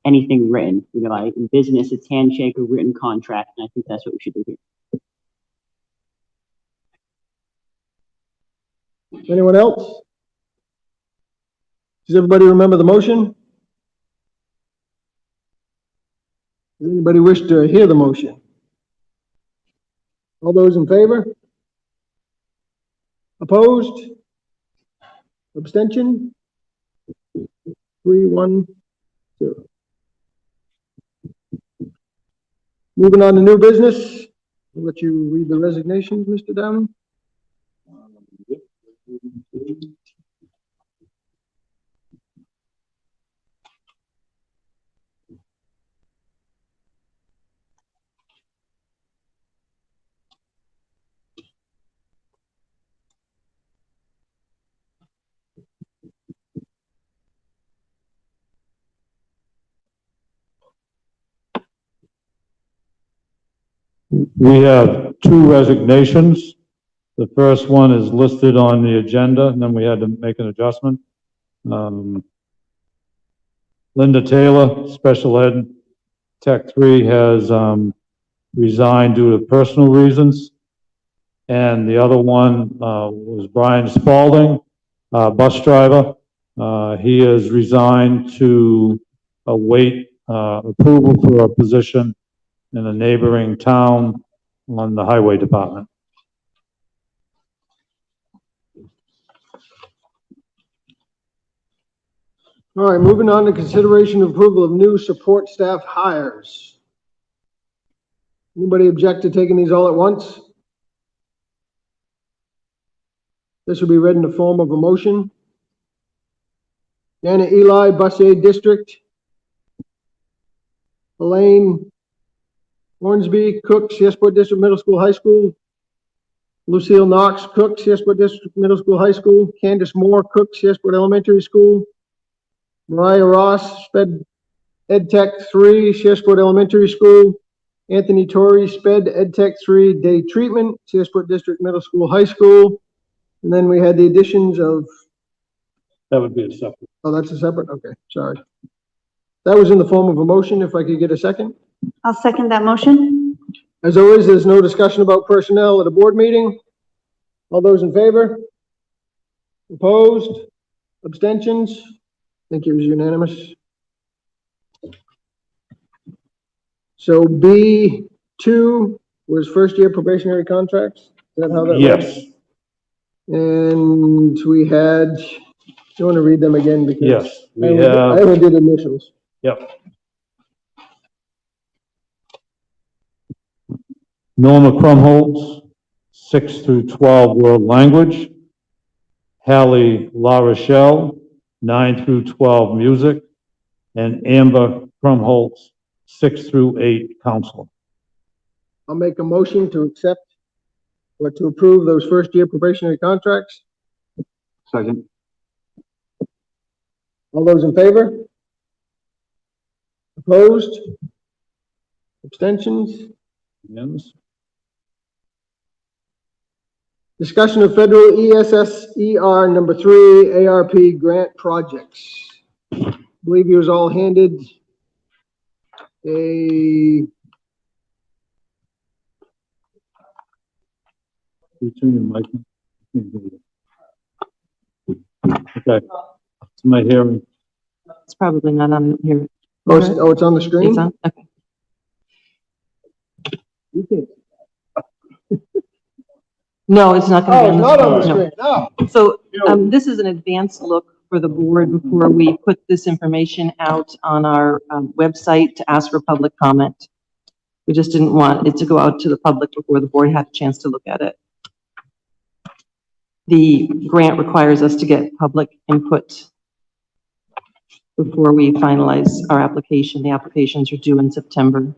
anything written. You know, in business, it's handshake or written contract, and I think that's what we should do here. Anyone else? Does everybody remember the motion? Does anybody wish to hear the motion? All those in favor? Opposed? Abstention? 3-1-0. Moving on to new business. I'll let you read the resignations, Mr. Downing. We have 2 resignations. The first one is listed on the agenda, and then we had to make an adjustment. Linda Taylor, Special Ed Tech 3, has resigned due to personal reasons. And the other one was Brian Spalding, bus driver. He has resigned to await approval for a position in a neighboring town on the highway department. All right, moving on to consideration and approval of new support staff hires. Anybody object to taking these all at once? This will be read in the form of a motion. Anna Eli, Bus Aid District. Elaine Hornsby, Cook, Siasport District Middle School, High School. Lucille Knox, Cook, Siasport District Middle School, High School. Candace Moore, Cook, Siasport Elementary School. Mariah Ross, Ed Tech 3, Siasport Elementary School. Anthony Torrey, SPED EdTech 3 day treatment, Searsport District Middle School, High School. And then we had the additions of, That would be a separate. oh, that's a separate, okay, sorry. That was in the form of a motion, if I could get a second. I'll second that motion. As always, there's no discussion about personnel at a board meeting. All those in favor? Opposed? Abstentions? I think it was unanimous. So B2 was first year probationary contracts? Is that how that works? Yes, And we had, do you want to read them again? Because yes, I we have, only did initials. yep. Norma Krumholtz, 6 through 12 world language. Hallie La Rochelle, 9 through 12 music. And Amber Krumholtz, 6 through 8 counselor. I'll make a motion to accept or to approve those first year probationary contracts. Second. All those in favor? Opposed? Abstentions? Yes. Discussion of federal ESSER number 3 ARP grant projects. I believe you was all handed a, You turn your mic on. Okay. It's my hearing. It's probably not on here. oh, it's on the screen? It's on, okay. No, it's not Oh, going to be it's on not on the the screen. screen. Oh, So this is an advanced look for the board before we put this information out on our website to ask for public comment. We just didn't want it to go out to the public before the board had a chance to look at it. The grant requires us to get public input before we finalize our application. The applications are due in September.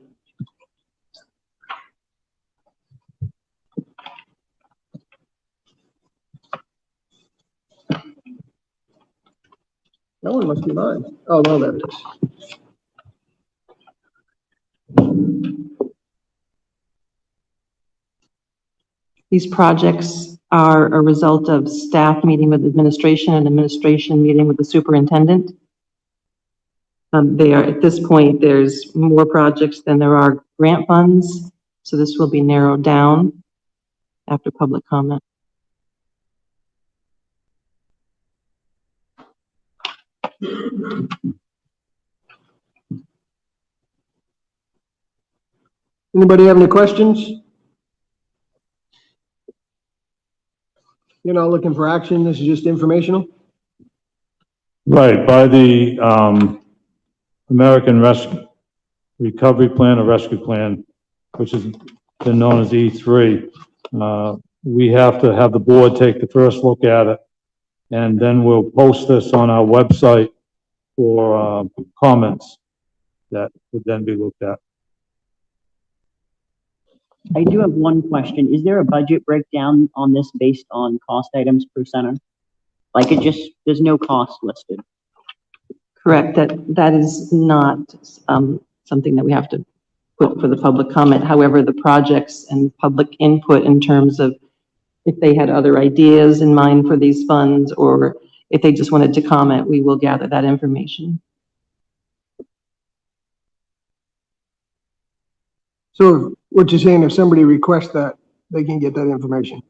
that one must be mine. Oh, no, there it is. These projects are a result of staff meeting with administration and administration meeting with the superintendent. They are, at this point, there's more projects than there are grant funds, so this will be narrowed down after public comment. Anybody have any questions? You're not looking for action, this is just informational? Right, by the American Rescue Recovery Plan or Rescue Plan, which has been known as E3. We have to have the board take the first look at it, and then we'll post this on our website for comments that would then be looked at. I do have one question. Is there a budget breakdown on this based on cost items per center? Like it just, there's no cost listed. Correct, that is not something that we have to put for the public comment. However, the projects and public input in terms of if they had other ideas in mind for these funds or if they just wanted to comment, we will gather that information. So what you're saying, if somebody requests that, they can get that information?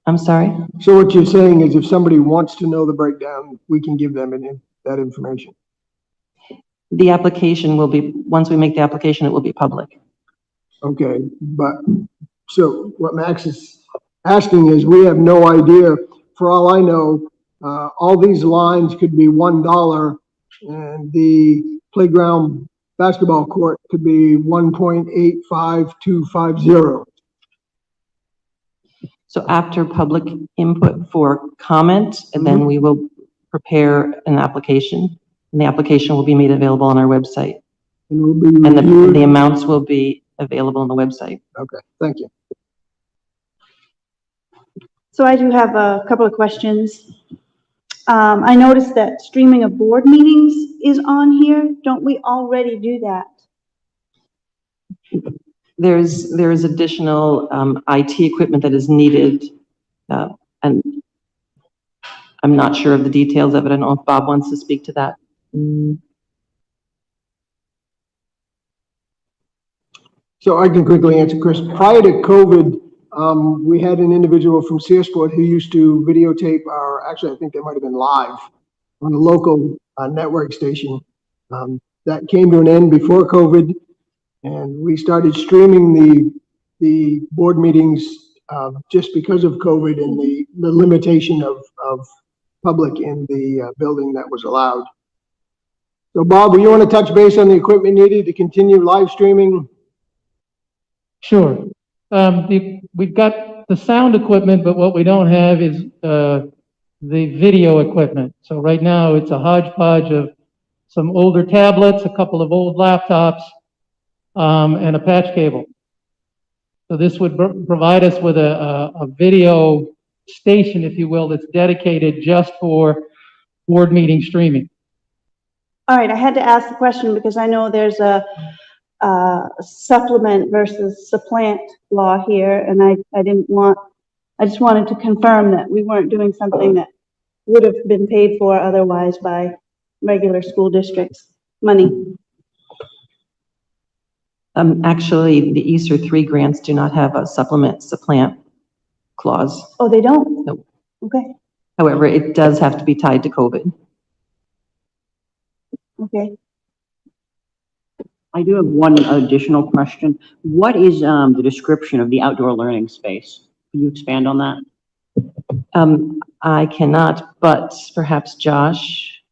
I'm sorry? So what you're saying is if somebody wants to know the breakdown, we can give them that information? The application will be, once we make the application, it will be public. Okay, but, so what Max is asking is we have no idea, for all I know, all these lines could be $1 and the playground basketball court could be 1.85250. So after public input for comment, and then we will prepare an application, and the application will be made available on our website. And will be And reviewed. the amounts will be available on the website. Okay, thank you. So I do have a couple of questions. I noticed that streaming of board meetings is on here. Don't we already do that? There's additional IT equipment that is needed, and I'm not sure of the details of it. I don't know if Bob wants to speak to that. So I can quickly answer, Chris. Prior to COVID, we had an individual from Searsport who used to videotape actually, I think they might have been live on a local network station. That came to an end before COVID, and we started streaming the board meetings just because of COVID and the limitation of public in the building that was allowed. So Bob, you want to touch base on the equipment needed to continue live streaming? Sure. We've got the sound equipment, but what we don't have is the video equipment. So right now it's a hodgepodge of some older tablets, a couple of old laptops, and a patch cable. So this would provide us with a video station, if you will, that's dedicated just for board meeting streaming. All right, I had to ask the question because I know there's a supplement versus supplant law here, and I just wanted to confirm that we weren't doing something that would have been paid for otherwise by regular school districts' money. Actually, the ESER 3 grants do not have a supplant clause. Oh, they don't? No. Okay. However, it does have to be tied to COVID. Okay. I do have one additional question. What is the description of the outdoor learning space? Can you expand on that? I cannot, but perhaps Josh.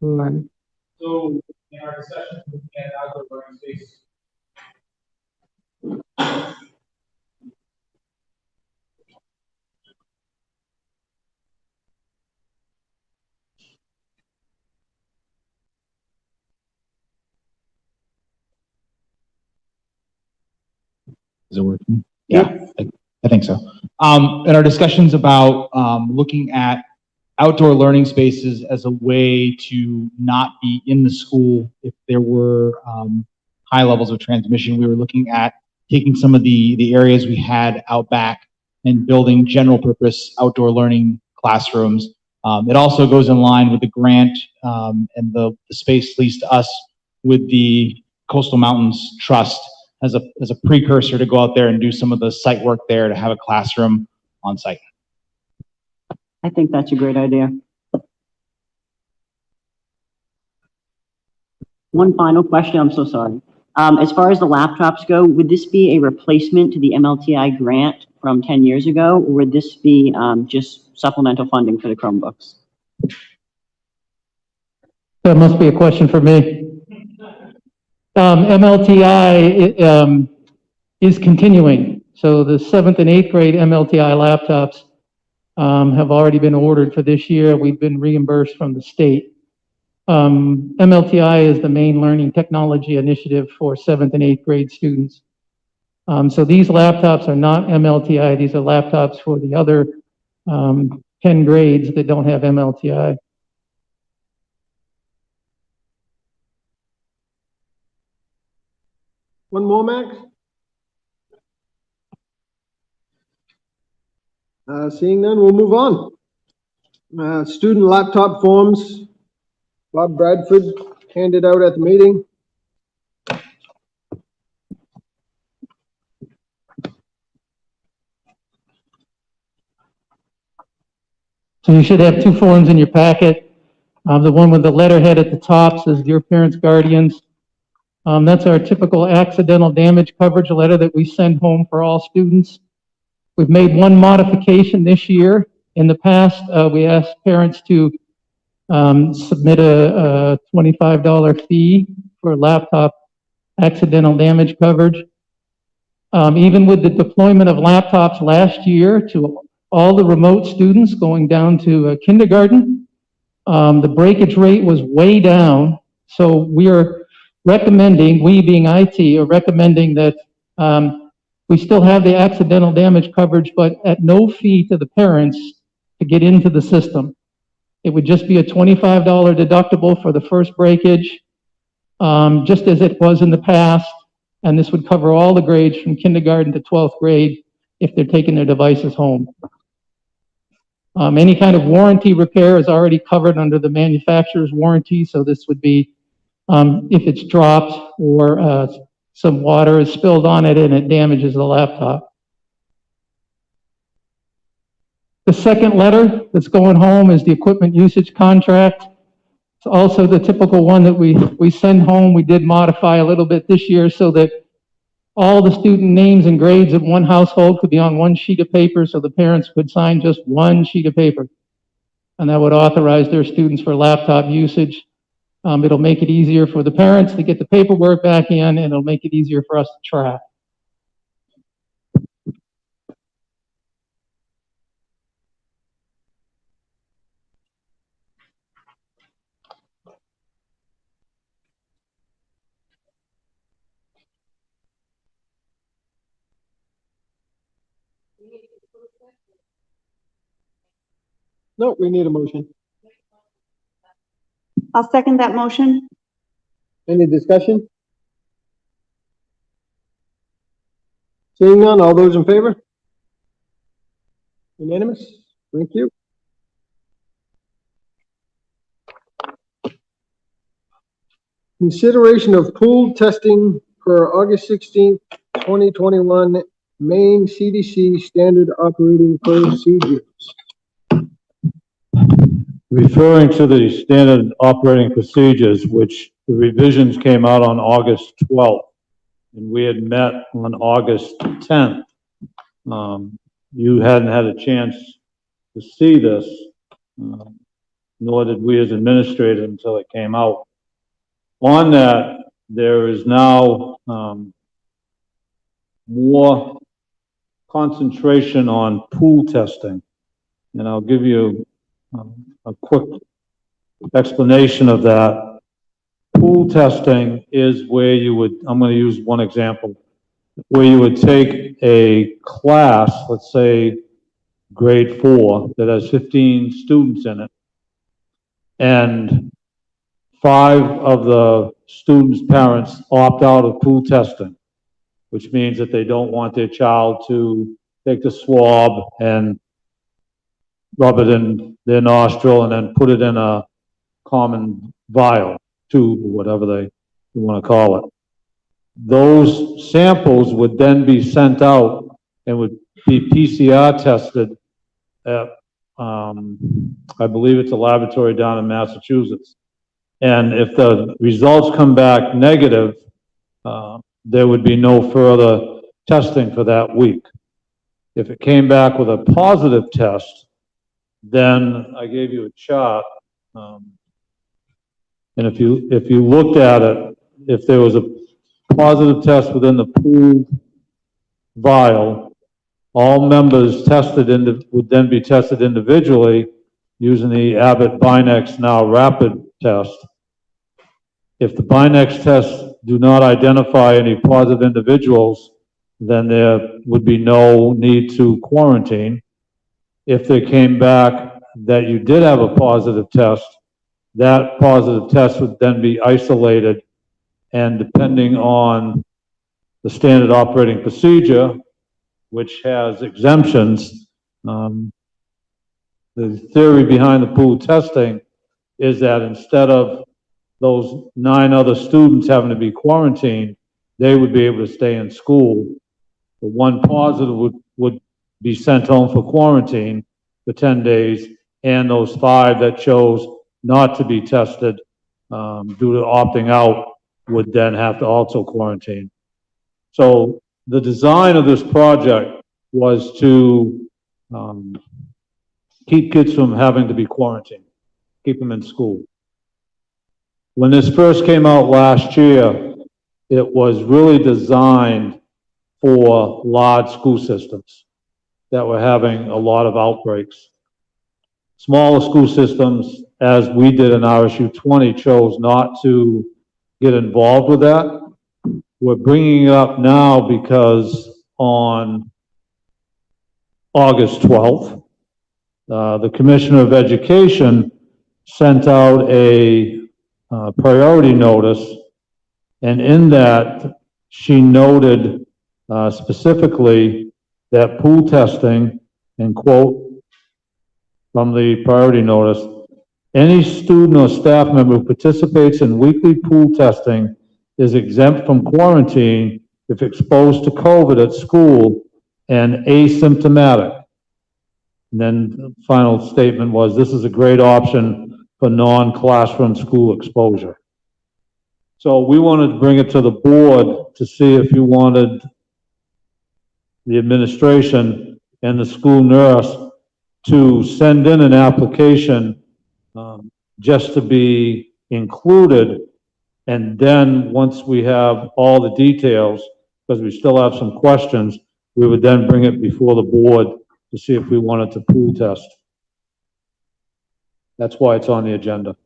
So in our discussion, looking at outdoor learning space. Is it working? Yeah, I think so. In our discussions about looking at outdoor learning spaces as a way to not be in the school if there were high levels of transmission, we were looking at taking some of the areas we had out back and building general purpose outdoor learning classrooms. It also goes in line with the grant and the space leased to us with the Coastal Mountains Trust as a precursor to go out there and do some of the site work there to have a classroom on site. I think that's a great idea. One final question, I'm so sorry. As far as the laptops go, would this be a replacement to the MLTI grant from 10 years ago, or would this be just supplemental funding for the Chromebooks? That must be a question for me. MLTI is continuing. So the 7th and 8th grade MLTI laptops have already been ordered for this year. We've been reimbursed from the state. MLTI is the main learning technology initiative for 7th and 8th grade students. So these laptops are not MLTI. These are laptops for the other 10 grades that don't have MLTI. One more, Max? Seeing none, we'll move on. Student laptop forms. Bob Bradford handed out at the meeting. So you should have two forms in your packet. The one with the letterhead at the top says Dear Parents, Guardians. That's our typical accidental damage coverage letter that we send home for all students. We've made one modification this year. In the past, we asked parents to submit a $25 fee for laptop accidental damage coverage. Even with the deployment of laptops last year to all the remote students going down to kindergarten, the breakage rate was way down. So we are recommending, we being IT, are recommending that we still have the accidental damage coverage, but at no fee to the parents to get into the system. It would just be a $25 deductible for the first breakage, just as it was in the past. And this would cover all the grades from kindergarten to 12th grade if they're taking their devices home. Any kind of warranty repair is already covered under the manufacturer's warranty, so this would be if it's dropped or some water is spilled on it and it damages the laptop. The second letter that's going home is the equipment usage contract. It's also the typical one that we send home. We did modify a little bit this year so that all the student names and grades in one household could be on one sheet of paper, so the parents could sign just one sheet of paper. And that would authorize their students for laptop usage. It'll make it easier for the parents to get the paperwork back in, and it'll make it easier for us to track. No, we need a motion. I'll second that motion. Any discussion? Seeing none, all those in favor? Unanimous? Thank you. Consideration of pool testing for August 16th, 2021, Maine CDC standard operating procedures. Referring to the standard operating procedures, which the revisions came out on August 12th, and we had met on August 10th. You hadn't had a chance to see this, nor did we as administrators until it came out. On that, there is now more concentration on pool testing, and I'll give you a quick explanation of that. Pool testing is where you would, I'm going to use one example, where you would take a class, let's say grade 4, that has 15 students in it, and 5 of the students' parents opt out of pool testing, which means that they don't want their child to take the swab and rub it in their nostril and then put it in a common vial, tube, or whatever you want to call it. Those samples would then be sent out and would be PCR tested at, I believe it's a laboratory down in Massachusetts. And if the results come back negative, there would be no further testing for that week. If it came back with a positive test, then I gave you a chart, and if you looked at it, if there was a positive test within the pool vial, all members tested would then be tested individually using the Abbott Binex Now Rapid test. If the Binex tests do not identify any positive individuals, then there would be no need to quarantine. If they came back that you did have a positive test, that positive test would then be isolated, and depending on the standard operating procedure, which has exemptions, the theory behind the pool testing is that instead of those 9 other students having to be quarantined, they would be able to stay in school. The one positive would be sent home for quarantine for 10 days, and those 5 that chose not to be tested due to opting out would then have to also quarantine. So the design of this project was to keep kids from having to be quarantined, keep them in school. When this first came out last year, it was really designed for large school systems that were having a lot of outbreaks. Smaller school systems, as we did in RSU 20, chose not to get involved with that. We're bringing it up now because on August 12th, the Commissioner of Education sent out a priority notice, and in that she noted specifically that pool testing, and quote from the priority notice, any student or staff member who participates in weekly pool testing is exempt from quarantine if exposed to COVID at school and asymptomatic. And then the final statement was, this is a great option for non-classroom school exposure. So we wanted to bring it to the board to see if you wanted the administration and the school nurse to send in an application just to be included. And then once we have all the details, because we still have some questions, we would then bring it before the board to see if we wanted to pool test. That's why it's on the agenda.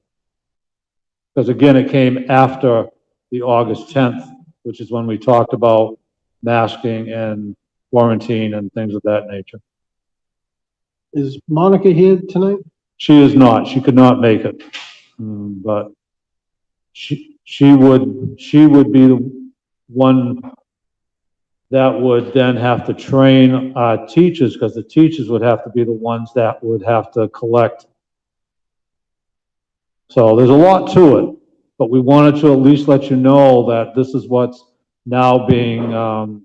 Because again, it came after the August 10th, which is when we talked about masking and quarantine and things of that nature. Is Monica here tonight? She is not. She could not make it. But she would be the one that would then have to train our teachers, because the teachers would have to be the ones that would have to collect. So there's a lot to it, but we wanted to at least let you know that this is what's now being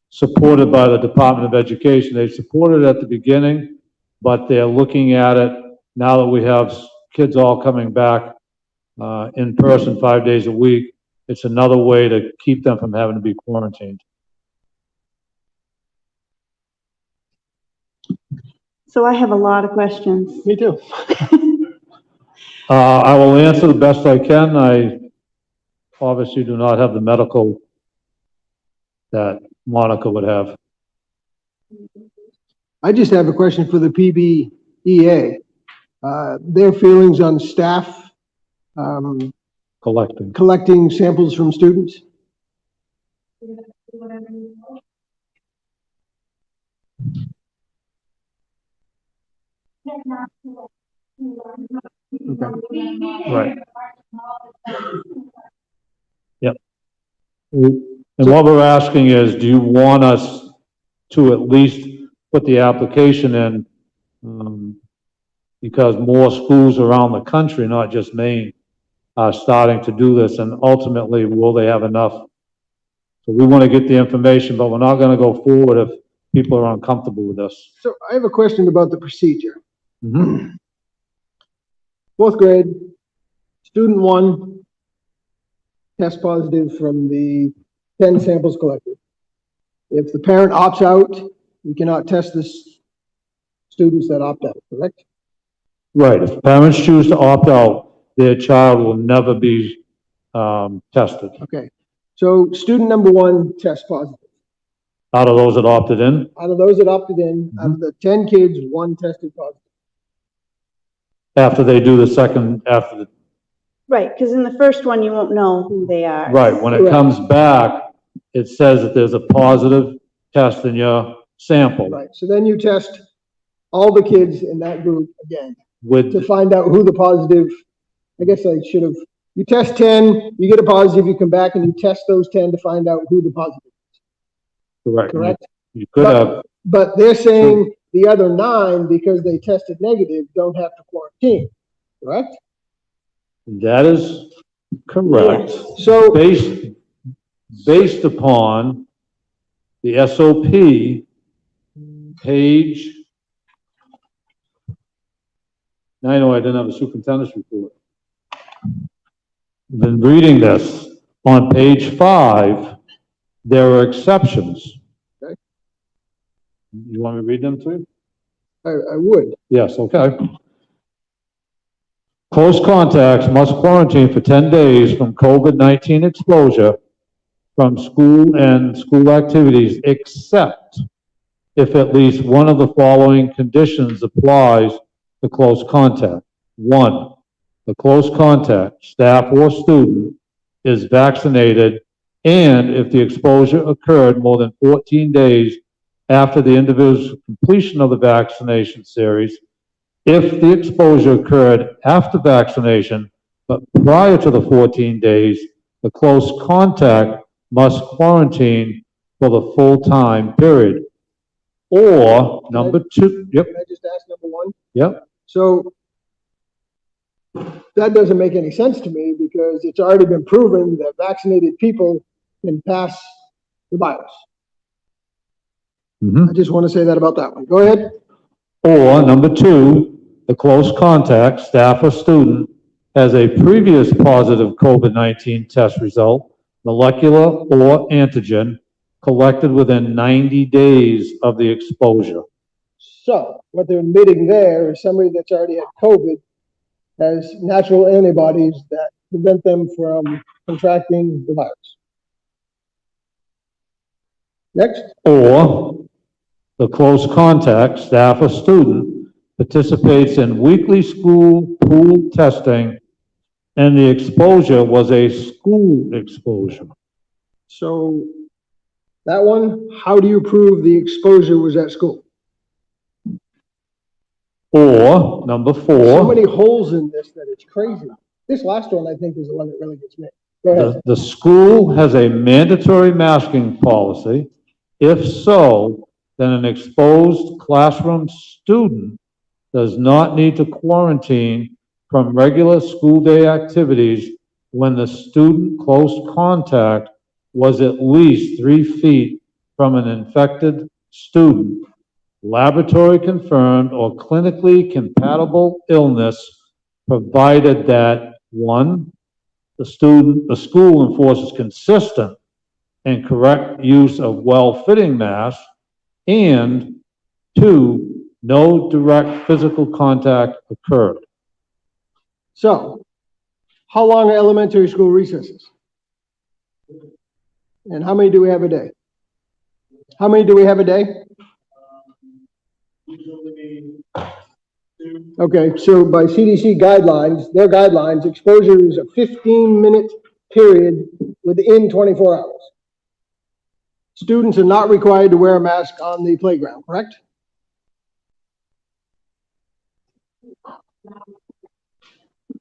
supported by the Department of Education. They supported it at the beginning, but they're looking at it now that we have kids all coming back in person 5 days a week. It's another way to keep them from having to be quarantined. So I have a lot of questions. Me too. I will answer the best I can. I obviously do not have the medical that Monica would have. I just have a question for the PBEA. Their feelings on staff collecting samples from students? Okay. Right. Yep. And what we're asking is, do you want us to at least put the application in, because more schools around the country, not just Maine, are starting to do this, and ultimately, will they have enough? So we want to get the information, but we're not going to go forward if people are uncomfortable with this. So I have a question about the procedure. Mm-hmm. Fourth grade, student 1 test positive from the 10 samples collected. If the parent opts out, we cannot test the students that opt out, correct? Right. If parents choose to opt out, their child will never be tested. Okay. So student number 1 test positive. Out of those that opted in? Out of those that opted in, out of the 10 kids, 1 tested positive. After they do the second, after the, Right, because in the first one, you won't know who they are. right, when it comes back, it says that there's a positive test in your sample. Right, so then you test all the kids in that group again With, to find out who the positive, I guess I should have, you test 10, you get a positive, you come back and you test those 10 to find out who the positive is. correct. Correct? You could have, But they're saying the other 9, because they tested negative, don't have to quarantine, correct? that is correct. So Based upon the SOP, page, now I know I didn't have a superintendent's report. Been reading this, on page 5, there are exceptions. Okay. You want me to read them to you? I would. Yes, okay. Close contacts must quarantine for 10 days from COVID-19 exposure from school and school activities, except if at least one of the following conditions applies to close contact. 1, the close contact, staff or student, is vaccinated, and if the exposure occurred more than 14 days after the individual's completion of the vaccination series. If the exposure occurred after vaccination, but prior to the 14 days, the close contact must quarantine for the full time period. Or number two, yep, Can I just ask number one? yep. So that doesn't make any sense to me because it's already been proven that vaccinated people can pass the virus. I just want to say that about that one. Go ahead. Or number two, the close contact, staff or student, has a previous positive COVID-19 test result, molecular or antigen, collected within 90 days of the exposure. So what they're admitting there is somebody that's already had COVID has natural antibodies that prevent them from contracting the virus. Next. Or the close contact, staff or student, participates in weekly school pool testing and the exposure was a school exposure. So that one, how do you prove the exposure was at school? Or number four. So many holes in this that it's crazy. This last one, I think, is the one that really gets me. Go ahead. The school has a mandatory masking policy. If so, then an exposed classroom student does not need to quarantine from regular school day activities when the student close contact was at least 3 feet from an infected student, laboratory confirmed or clinically compatible illness, provided that one, the school enforces consistent and correct use of well-fitting masks, and two, no direct physical contact occurred. So, how long are elementary school recesses? And how many do we have a day? How many do we have a day? Okay, so by CDC guidelines, their guidelines, exposure is a 15-minute period within 24 hours. Students are not required to wear a mask on the playground, correct?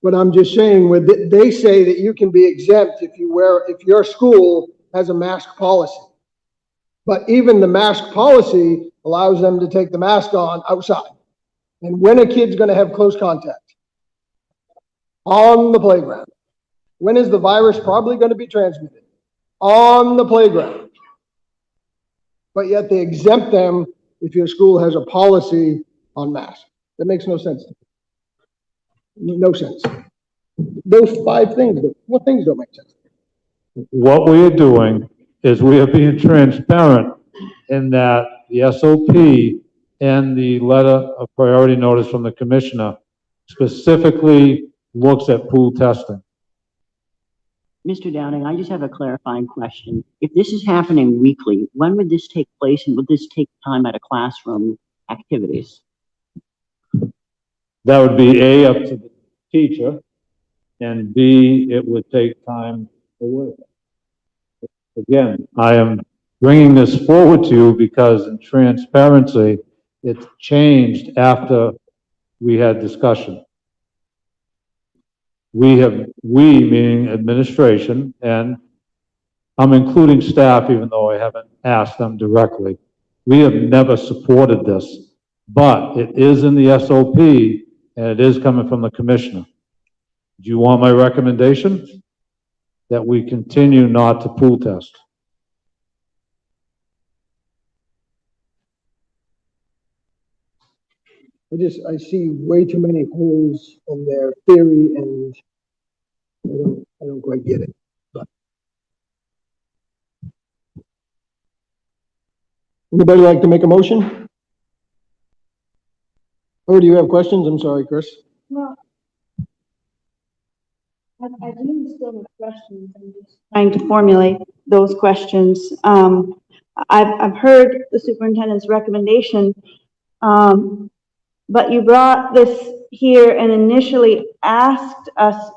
But I'm just saying, they say that you can be exempt if your school has a mask policy. But even the mask policy allows them to take the mask on outside. And when a kid's going to have close contact? On the playground. When is the virus probably going to be transmitted? On the playground. But yet they exempt them if your school has a policy on masks. That makes no sense to me. No sense. Those five things, what things don't make sense? What we are doing is we are being transparent in that the SOP and the letter of priority notice from the commissioner specifically looks at pool testing. Mr. Downing, I just have a clarifying question. If this is happening weekly, when would this take place and would this take time out of classroom activities? That would be A, up to the teacher, and B, it would take time away. Again, I am bringing this forward to you because in transparency, it's changed after we had discussion. We meaning administration, and I'm including staff even though I haven't asked them directly. We have never supported this, but it is in the SOP and it is coming from the commissioner. Do you want my recommendation? That we continue not to pool test. I see way too many holes in their theory and I don't quite get it. But anybody like to make a motion? Or do you have questions? I'm sorry, Chris. Well, I do still have questions. I'm just trying to formulate those questions. I've heard the superintendent's recommendation, but you brought this here and initially asked us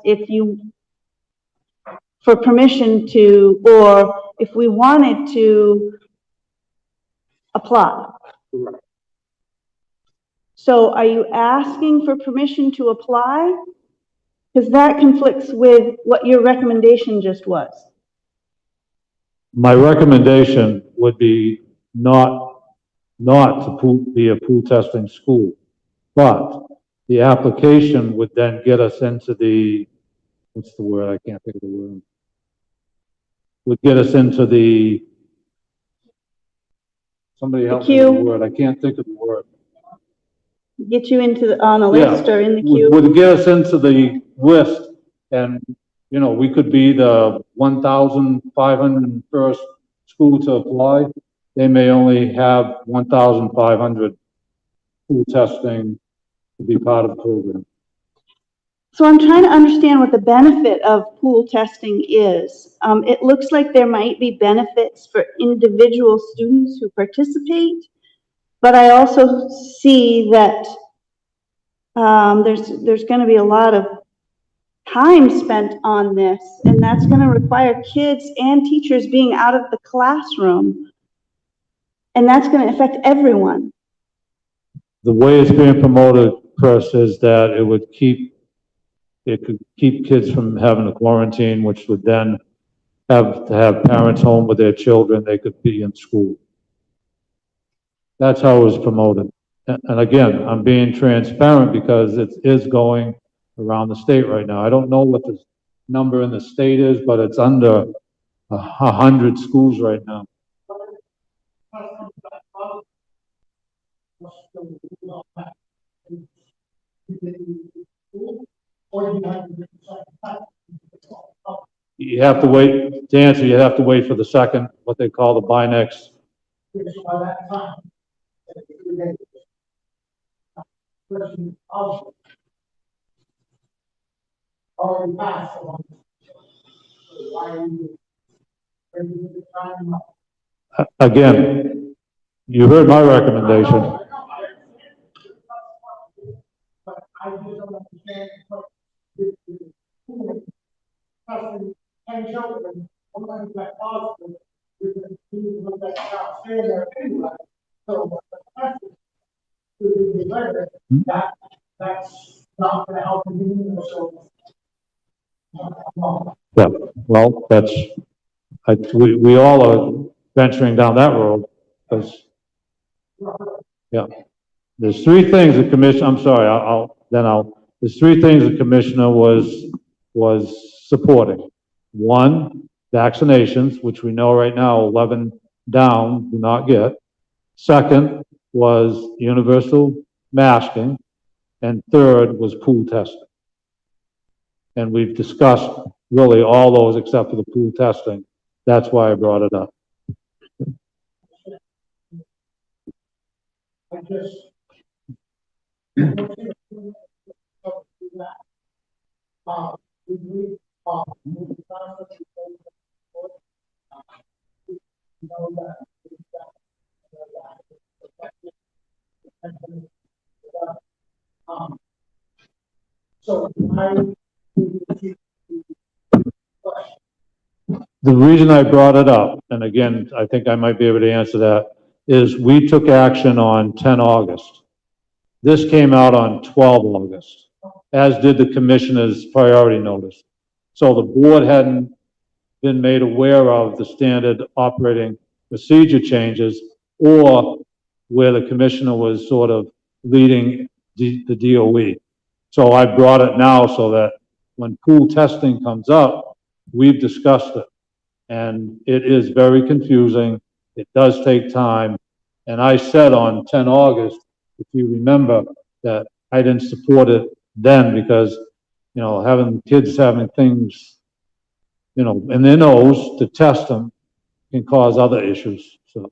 for permission to, or if we wanted to apply. So are you asking for permission to apply? Because that conflicts with what your recommendation just was. My recommendation would be not to be a pool testing school, but the application would then get us into the, what's the word? I can't think of the word. Would get us into the, somebody help me with the word. I can't think of the word. Get you on a list or in the queue? Would get us into the list, and, you know, we could be the 1,501st school to apply. They may only have 1,500 pool testing to be part of the program. So I'm trying to understand what the benefit of pool testing is. It looks like there might be benefits for individual students who participate, but I also see that there's going to be a lot of time spent on this, and that's going to require kids and teachers being out of the classroom, and that's going to affect everyone. The way it's being promoted, Chris, is that it could keep kids from having a quarantine, which would then have to have parents home with their children. They could be in school. That's how it was promoted. And again, I'm being transparent because it is going around the state right now. I don't know what the number in the state is, but it's under 100 schools right now. You have to wait, to answer, you have to wait for the second, what they call the by next. Again, you heard my recommendation. That's not going to help you. Yeah, well, we all are venturing down that road, because, yeah. There's three things the commission, I'm sorry, there's three things the commissioner was supporting. One, vaccinations, which we know right now 11 down do not get. Second was universal masking, and third was pool testing. And we've discussed really all those except for the pool testing. That's why I brought it up. I just The reason I brought it up, and again, I think I might be able to answer that, is we took action on 10 August. This came out on 12 August, as did the commissioner's priority notice. So the board hadn't been made aware of the standard operating procedure changes, or where the commissioner was sort of leading the DOE. So I brought it now so that when pool testing comes up, we've discussed it. And it is very confusing. It does take time. And I said on 10 August, if you remember, that I didn't support it then because, you know, having kids having things, you know, in their nose to test them can cause other issues. So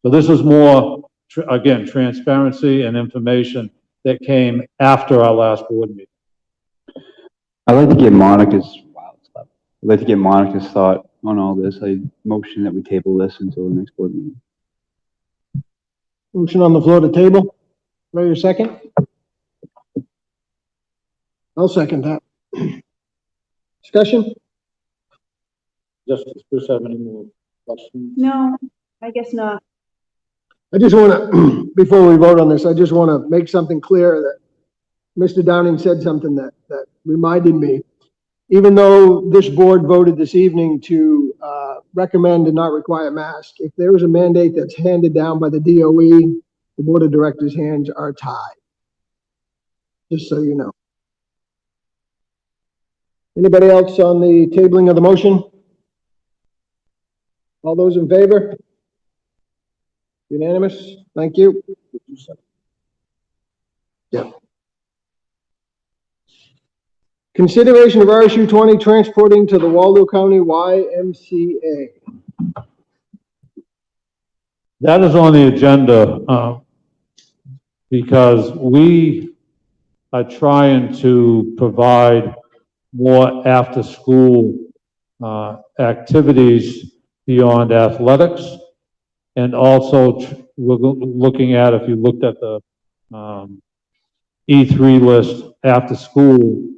this is more, again, transparency and information that came after our last board meeting. I'd like to get Monica's thought on all this. I motion that we table this until the next board meeting. Motion on the floor to table. Ready your second? I'll second that. Discussion? Justice, Chris, have any more questions? No, I guess not. I just want to, before we vote on this, I just want to make something clear that Mr. Downing said something that reminded me. Even though this board voted this evening to recommend and not require mask. If there is a mandate that's handed down by the DOE, the board of directors' hands are tied. Just so you know. Anybody else on the tabling of the motion? All those in favor? Unanimous? Thank you. Yeah. Consideration of RSU 20 transporting to the Waldo County YMCA. That is on the agenda because we are trying to provide more after-school activities beyond athletics. And also, we're looking at, if you looked at the E3 list, after school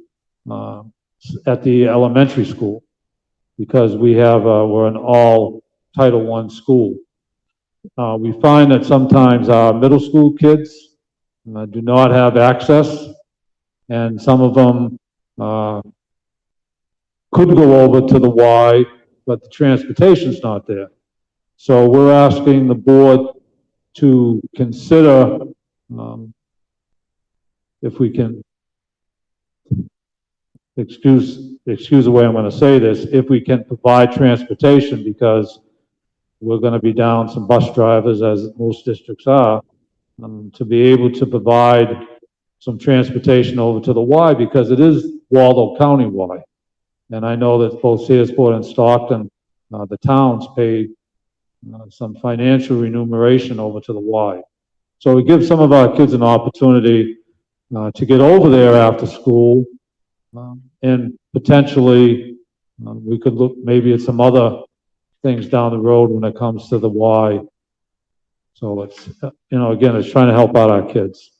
at the elementary school, because we have, we're an all Title I school. We find that sometimes our middle school kids do not have access, and some of them could go over to the Y, but the transportation's not there. So we're asking the board to consider if we can, excuse the way I'm going to say this, if we can provide transportation, because we're going to be down some bus drivers, as most districts are, to be able to provide some transportation over to the Y, because it is Waldo County Y. And I know that both Searsport and Stockton, the towns, pay some financial remuneration over to the Y. So we give some of our kids an opportunity to get over there after school, and potentially we could look maybe at some other things down the road when it comes to the Y. So it's, again, it's trying to help out our kids.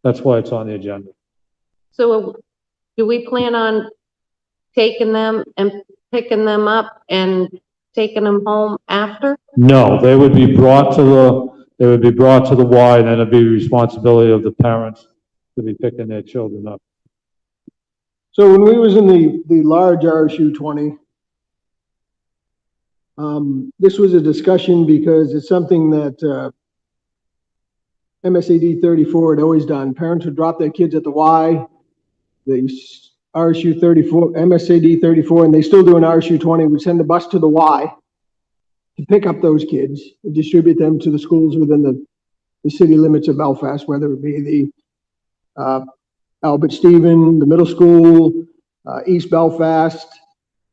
That's why it's on the agenda. So do we plan on taking them and picking them up and taking them home after? No, they would be brought to the Y, and then it'd be the responsibility of the parents to be picking their children up. So when we was in the large RSU 20, this was a discussion because it's something that MSAD 34 had always done. Parents would drop their kids at the Y, the RSU 34, MSAD 34, and they still do an RSU 20, would send a bus to the Y to pick up those kids and distribute them to the schools within the city limits of Belfast, whether it be the Albert Stephen, the middle school, East Belfast.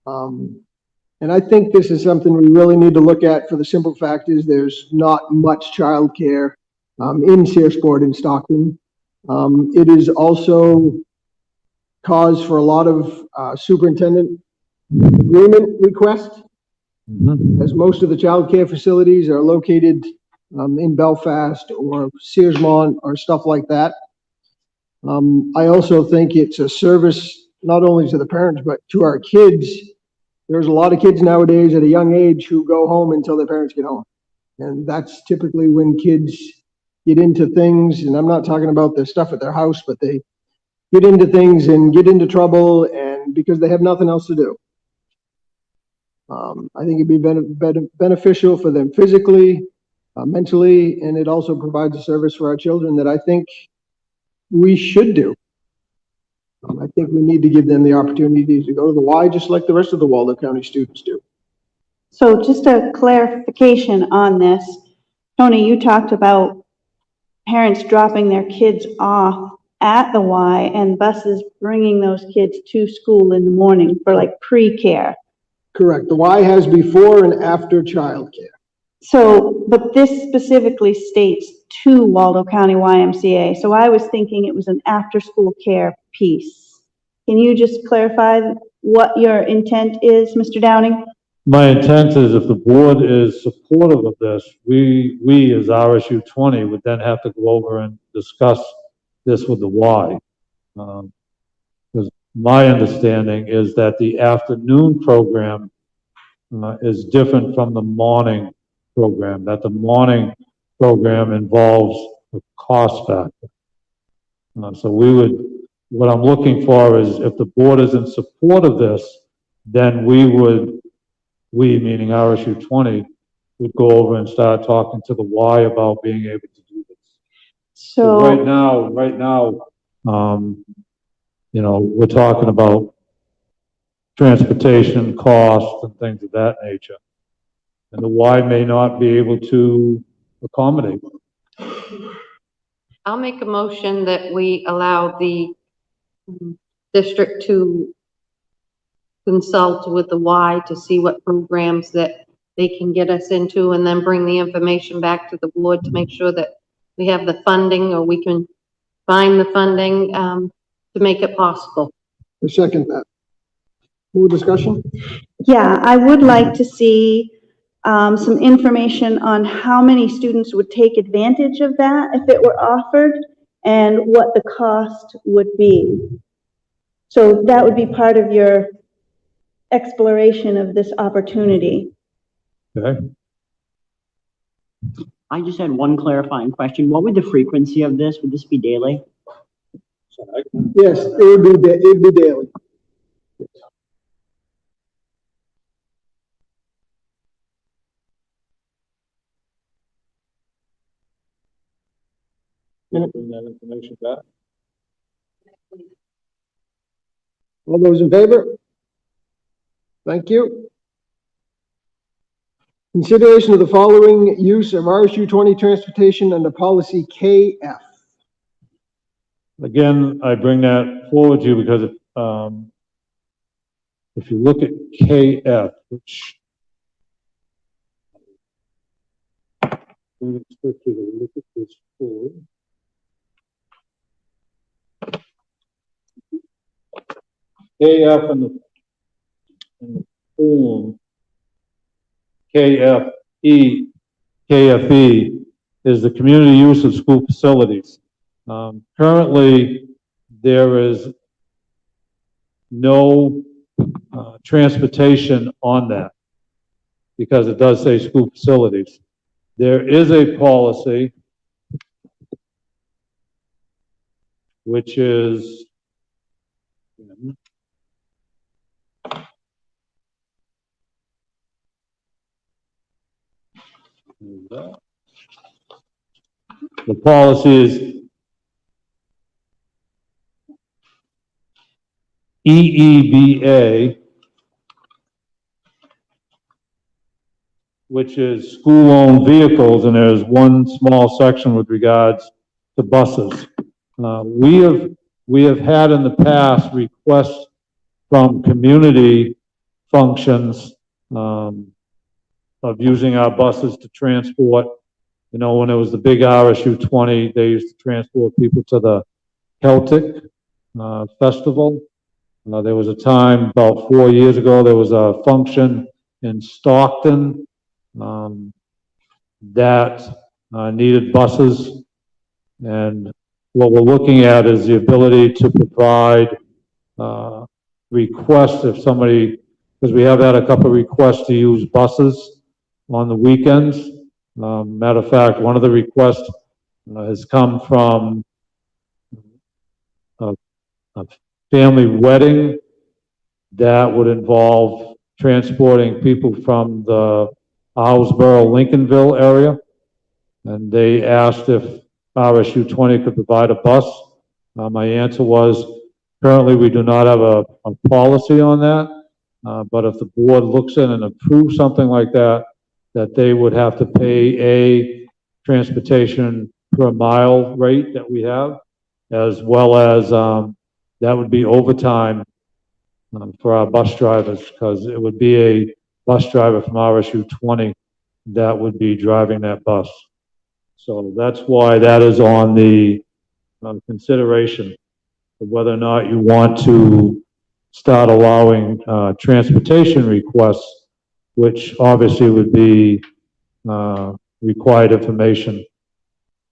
And I think this is something we really need to look at, for the simple fact is there's not much childcare in Searsport and Stockton. It is also cause for a lot of superintendent agreement requests, as most of the childcare facilities are located in Belfast or Searsmont or stuff like that. I also think it's a service not only to the parents, but to our kids. There's a lot of kids nowadays at a young age who go home until their parents get home. And that's typically when kids get into things, and I'm not talking about the stuff at their house, but they get into things and get into trouble, and because they have nothing else to do. I think it'd be beneficial for them physically, mentally, and it also provides a service for our children that I think we should do. I think we need to give them the opportunity to go to the Y just like the rest of the Waldo County students do. So just a clarification on this. Tony, you talked about parents dropping their kids off at the Y and buses bringing those kids to school in the morning for like pre-care. Correct. The Y has before and after childcare. So, but this specifically states to Waldo County YMCA. So I was thinking it was an after-school care piece. Can you just clarify what your intent is, Mr. Downing? My intent is, if the board is supportive of this, we as RSU 20 would then have to go over and discuss this with the Y. Because my understanding is that the afternoon program is different from the morning program, that the morning program involves a cost factor. So what I'm looking for is, if the board is in support of this, then we would we, meaning RSU 20, would go over and start talking to the Y about being able to do this. So right now, we're talking about transportation costs and things of that nature. And the Y may not be able to accommodate. I'll make a motion that we allow the district to consult with the Y to see what programs that they can get us into, and then bring the information back to the board to make sure that we have the funding, or we can find the funding to make it possible. I second that. More discussion? Yeah, I would like to see some information on how many students would take advantage of that if it were offered, and what the cost would be. So that would be part of your exploration of this opportunity. Okay. I just had one clarifying question. What would the frequency of this? Would this be daily? Yes, it would be daily. Bring that information back. All those in favor? Thank you. Consideration of the following use of RSU 20 transportation under policy KF. Again, I bring that forward to you because if you look at KF, which we expect you to look at this forward. KF in the form KFE is the community use of school facilities. Currently, there is no transportation on that because it does say school facilities. There is a policy which is the policy is EEBA, which is school-owned vehicles, and there's one small section with regards to buses. We have had in the past requests from community functions of using our buses to transport. You know, when it was the big RSU 20, they used to transport people to the Celtic festival. There was a time about 4 years ago, there was a function in Stockton that needed buses. And what we're looking at is the ability to provide requests if somebody, because we have had a couple of requests to use buses on the weekends. Matter of fact, one of the requests has come from a family wedding that would involve transporting people from the Islesboro, Lincolnville area. And they asked if RSU 20 could provide a bus. My answer was, currently we do not have a policy on that. But if the board looks in and approves something like that, that they would have to pay a transportation per mile rate that we have, as well as that would be overtime for our bus drivers, because it would be a bus driver from RSU 20 that would be driving that bus. So that's why that is on the consideration of whether or not you want to start allowing transportation requests, which obviously would be required information.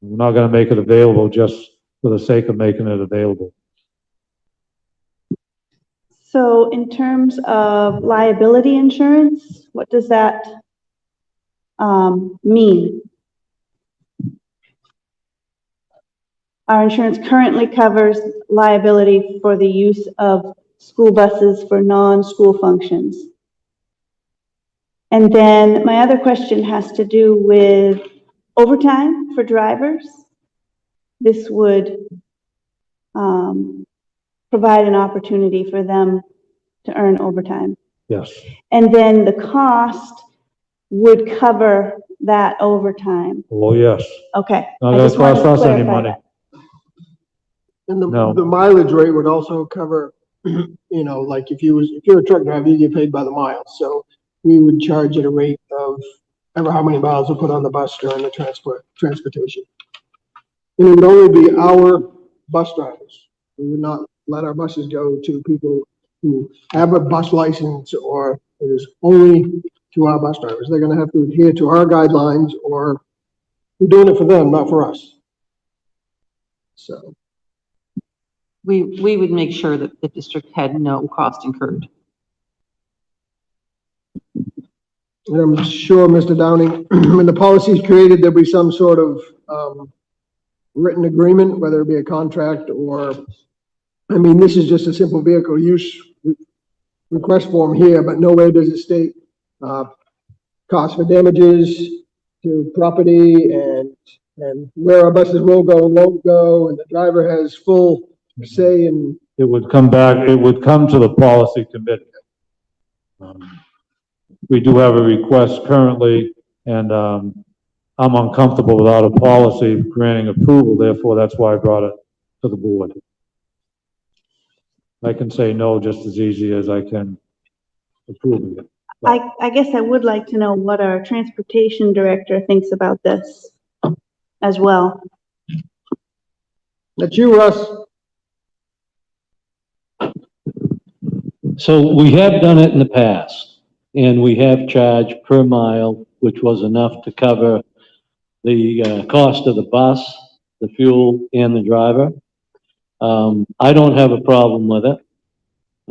We're not going to make it available just for the sake of making it available. So in terms of liability insurance, what does that mean? Our insurance currently covers liability for the use of school buses for non-school functions. And then my other question has to do with overtime for drivers. This would provide an opportunity for them to earn overtime. Yes. And then the cost would cover that overtime. Oh, yes. Okay. Not I gonna just wanted cost to us any clarify money. that. And No. the mileage rate would also cover, you know, like if you're a truck driver, you get paid by the mile. So we would charge at a rate of ever how many miles we put on the bus during the transportation. And it would only be our bus drivers. We would not let our buses go to people who have a bus license, or it is only to our bus drivers. They're gonna have to adhere to our guidelines, or we're doing it for them, not for us. So. We would make sure that the district had no cost incurred. And I'm sure, Mr. Downing, when the policy is created, there'll be some sort of written agreement, whether it be a contract or, I mean, this is just a simple vehicle use request form here, but nowhere does it state cost for damages to property and where our buses will go and won't go, and the driver has full say in. It would come back, it would come to the policy committee. We do have a request currently, and I'm uncomfortable without a policy granting approval, therefore that's why I brought it to the board. I can say no just as easy as I can approving it. I guess I would like to know what our transportation director thinks about this as well. That's you, Russ. So we have done it in the past, and we have charged per mile, which was enough to cover the cost of the bus, the fuel, and the driver. I don't have a problem with it.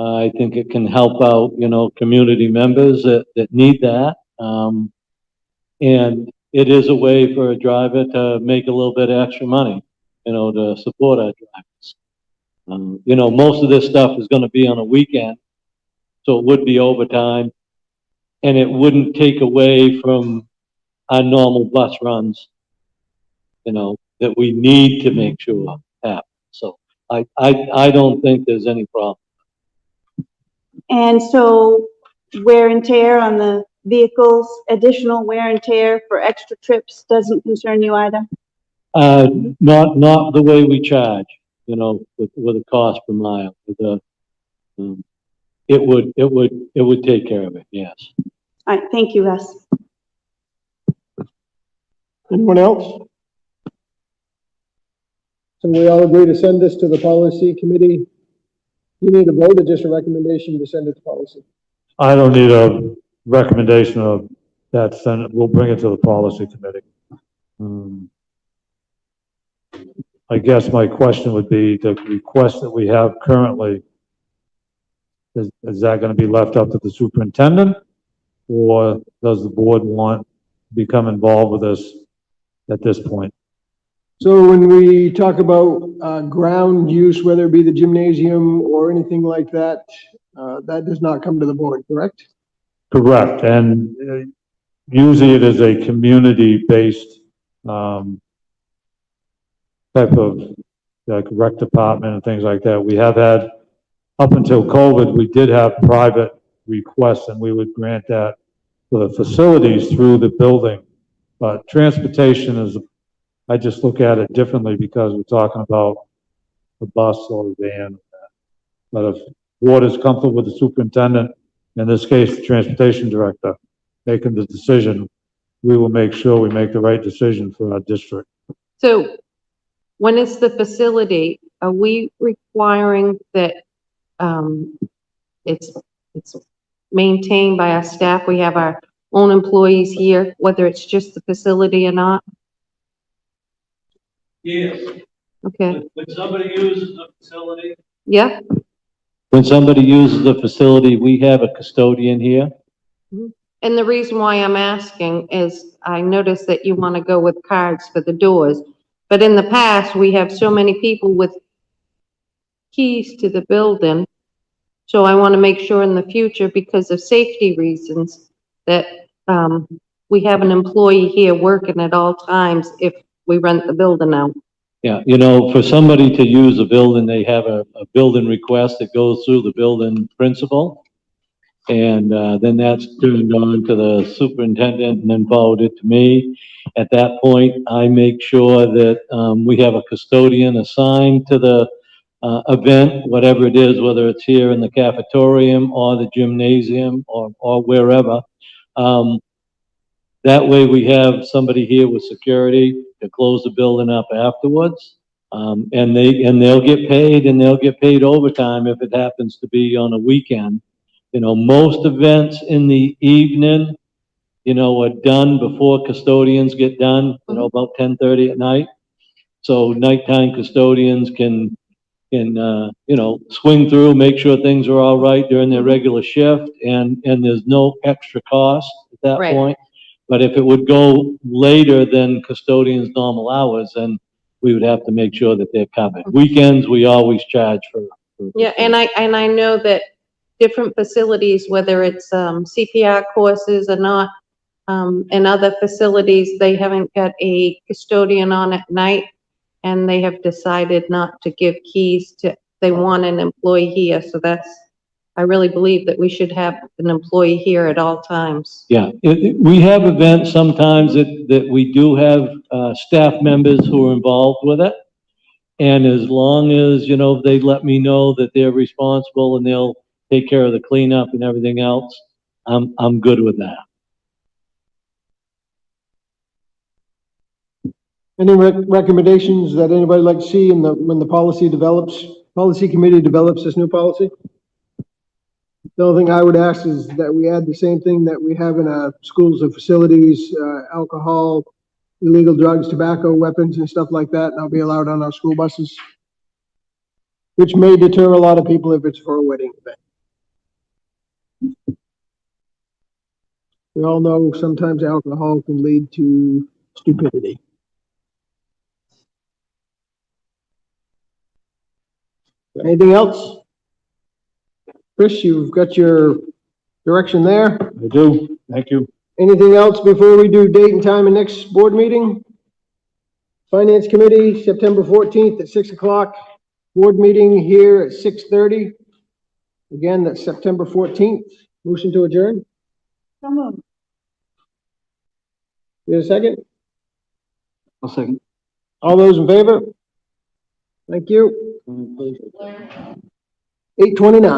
I think it can help out, you know, community members that need that. And it is a way for a driver to make a little bit of extra money, you know, to support our drivers. You know, most of this stuff is going to be on a weekend, so it would be overtime, and it wouldn't take away from our normal bus runs, you know, that we need to make sure happen. So I don't think there's any problem. And so wear and tear on the vehicles, additional wear and tear for extra trips doesn't concern you either? Not the way we charge, you know, with a cost per mile. It would take care of it, yes. All right, thank you, Russ. Anyone else? So we all agree to send this to the policy committee. You need a vote or just a recommendation to send it to policy? I don't need a recommendation of that, Senate. We'll bring it to the policy committee. I guess my question would be the request that we have currently, is that going to be left up to the superintendent, or does the board want to become involved with this at this point? So when we talk about ground use, whether it be the gymnasium or anything like that, that does not come to the board, correct? Correct, and usually it is a community-based type of like rec department and things like that. We have had, up until COVID, we did have private requests, and we would grant that for the facilities through the building. But transportation is, I just look at it differently because we're talking about a bus or a van. But if board is comfortable with the superintendent, in this case, the transportation director, making the decision, we will make sure we make the right decision for our district. So when it's the facility, are we requiring that it's maintained by our staff? We have our own employees here, whether it's just the facility or not? Yes. Okay. When somebody uses the facility. Yeah. When somebody uses the facility, we have a custodian here. And the reason why I'm asking is I noticed that you want to go with cards for the doors, but in the past, we have so many people with keys to the building. So I want to make sure in the future, because of safety reasons, that we have an employee here working at all times if we rent the building out. Yeah, for somebody to use a building, they have a building request that goes through the building principal. And then that's turned on to the superintendent and then forwarded to me. At that point, I make sure that we have a custodian assigned to the event, whatever it is, whether it's here in the cafetorium or the gymnasium or wherever. That way we have somebody here with security to close the building up afterwards. And they'll get paid, and they'll get paid overtime if it happens to be on a weekend. Most events in the evening, are done before custodians get done, about 10:30 at night. So nighttime custodians can, swing through, make sure things are all right during their regular shift, and there's no extra cost at that Right. point. But if it would go later than custodians' normal hours, then we would have to make sure that they're covered. Weekends, we always charge for. Yeah, and I know that different facilities, whether it's CPR courses or not, and other facilities, they haven't got a custodian on at night, and they have decided not to give keys to, they want an employee here, so I really believe that we should have an employee here at all times. Yeah, we have events sometimes that we do have staff members who are involved with it. And as long as, they let me know that they're responsible and they'll take care of the cleanup and everything else, I'm good with that. Any recommendations that anybody like to see when the policy committee develops this new policy? The only thing I would ask is that we add the same thing that we have in schools and facilities, alcohol, illegal drugs, tobacco, weapons, and stuff like that, not be allowed on our school buses, which may deter a lot of people if it's for a wedding event. We all know sometimes alcohol can lead to stupidity. Anything else? Chris, you've got your direction there? I do, thank you. Anything else before we do date and time and next board meeting? Finance Committee, September 14th at 6 o'clock. Board meeting here at 6:30. Again, that's September 14th. Motion to adjourn. Come on. You have a second? I'll second. All those in favor? Thank you. 8:29.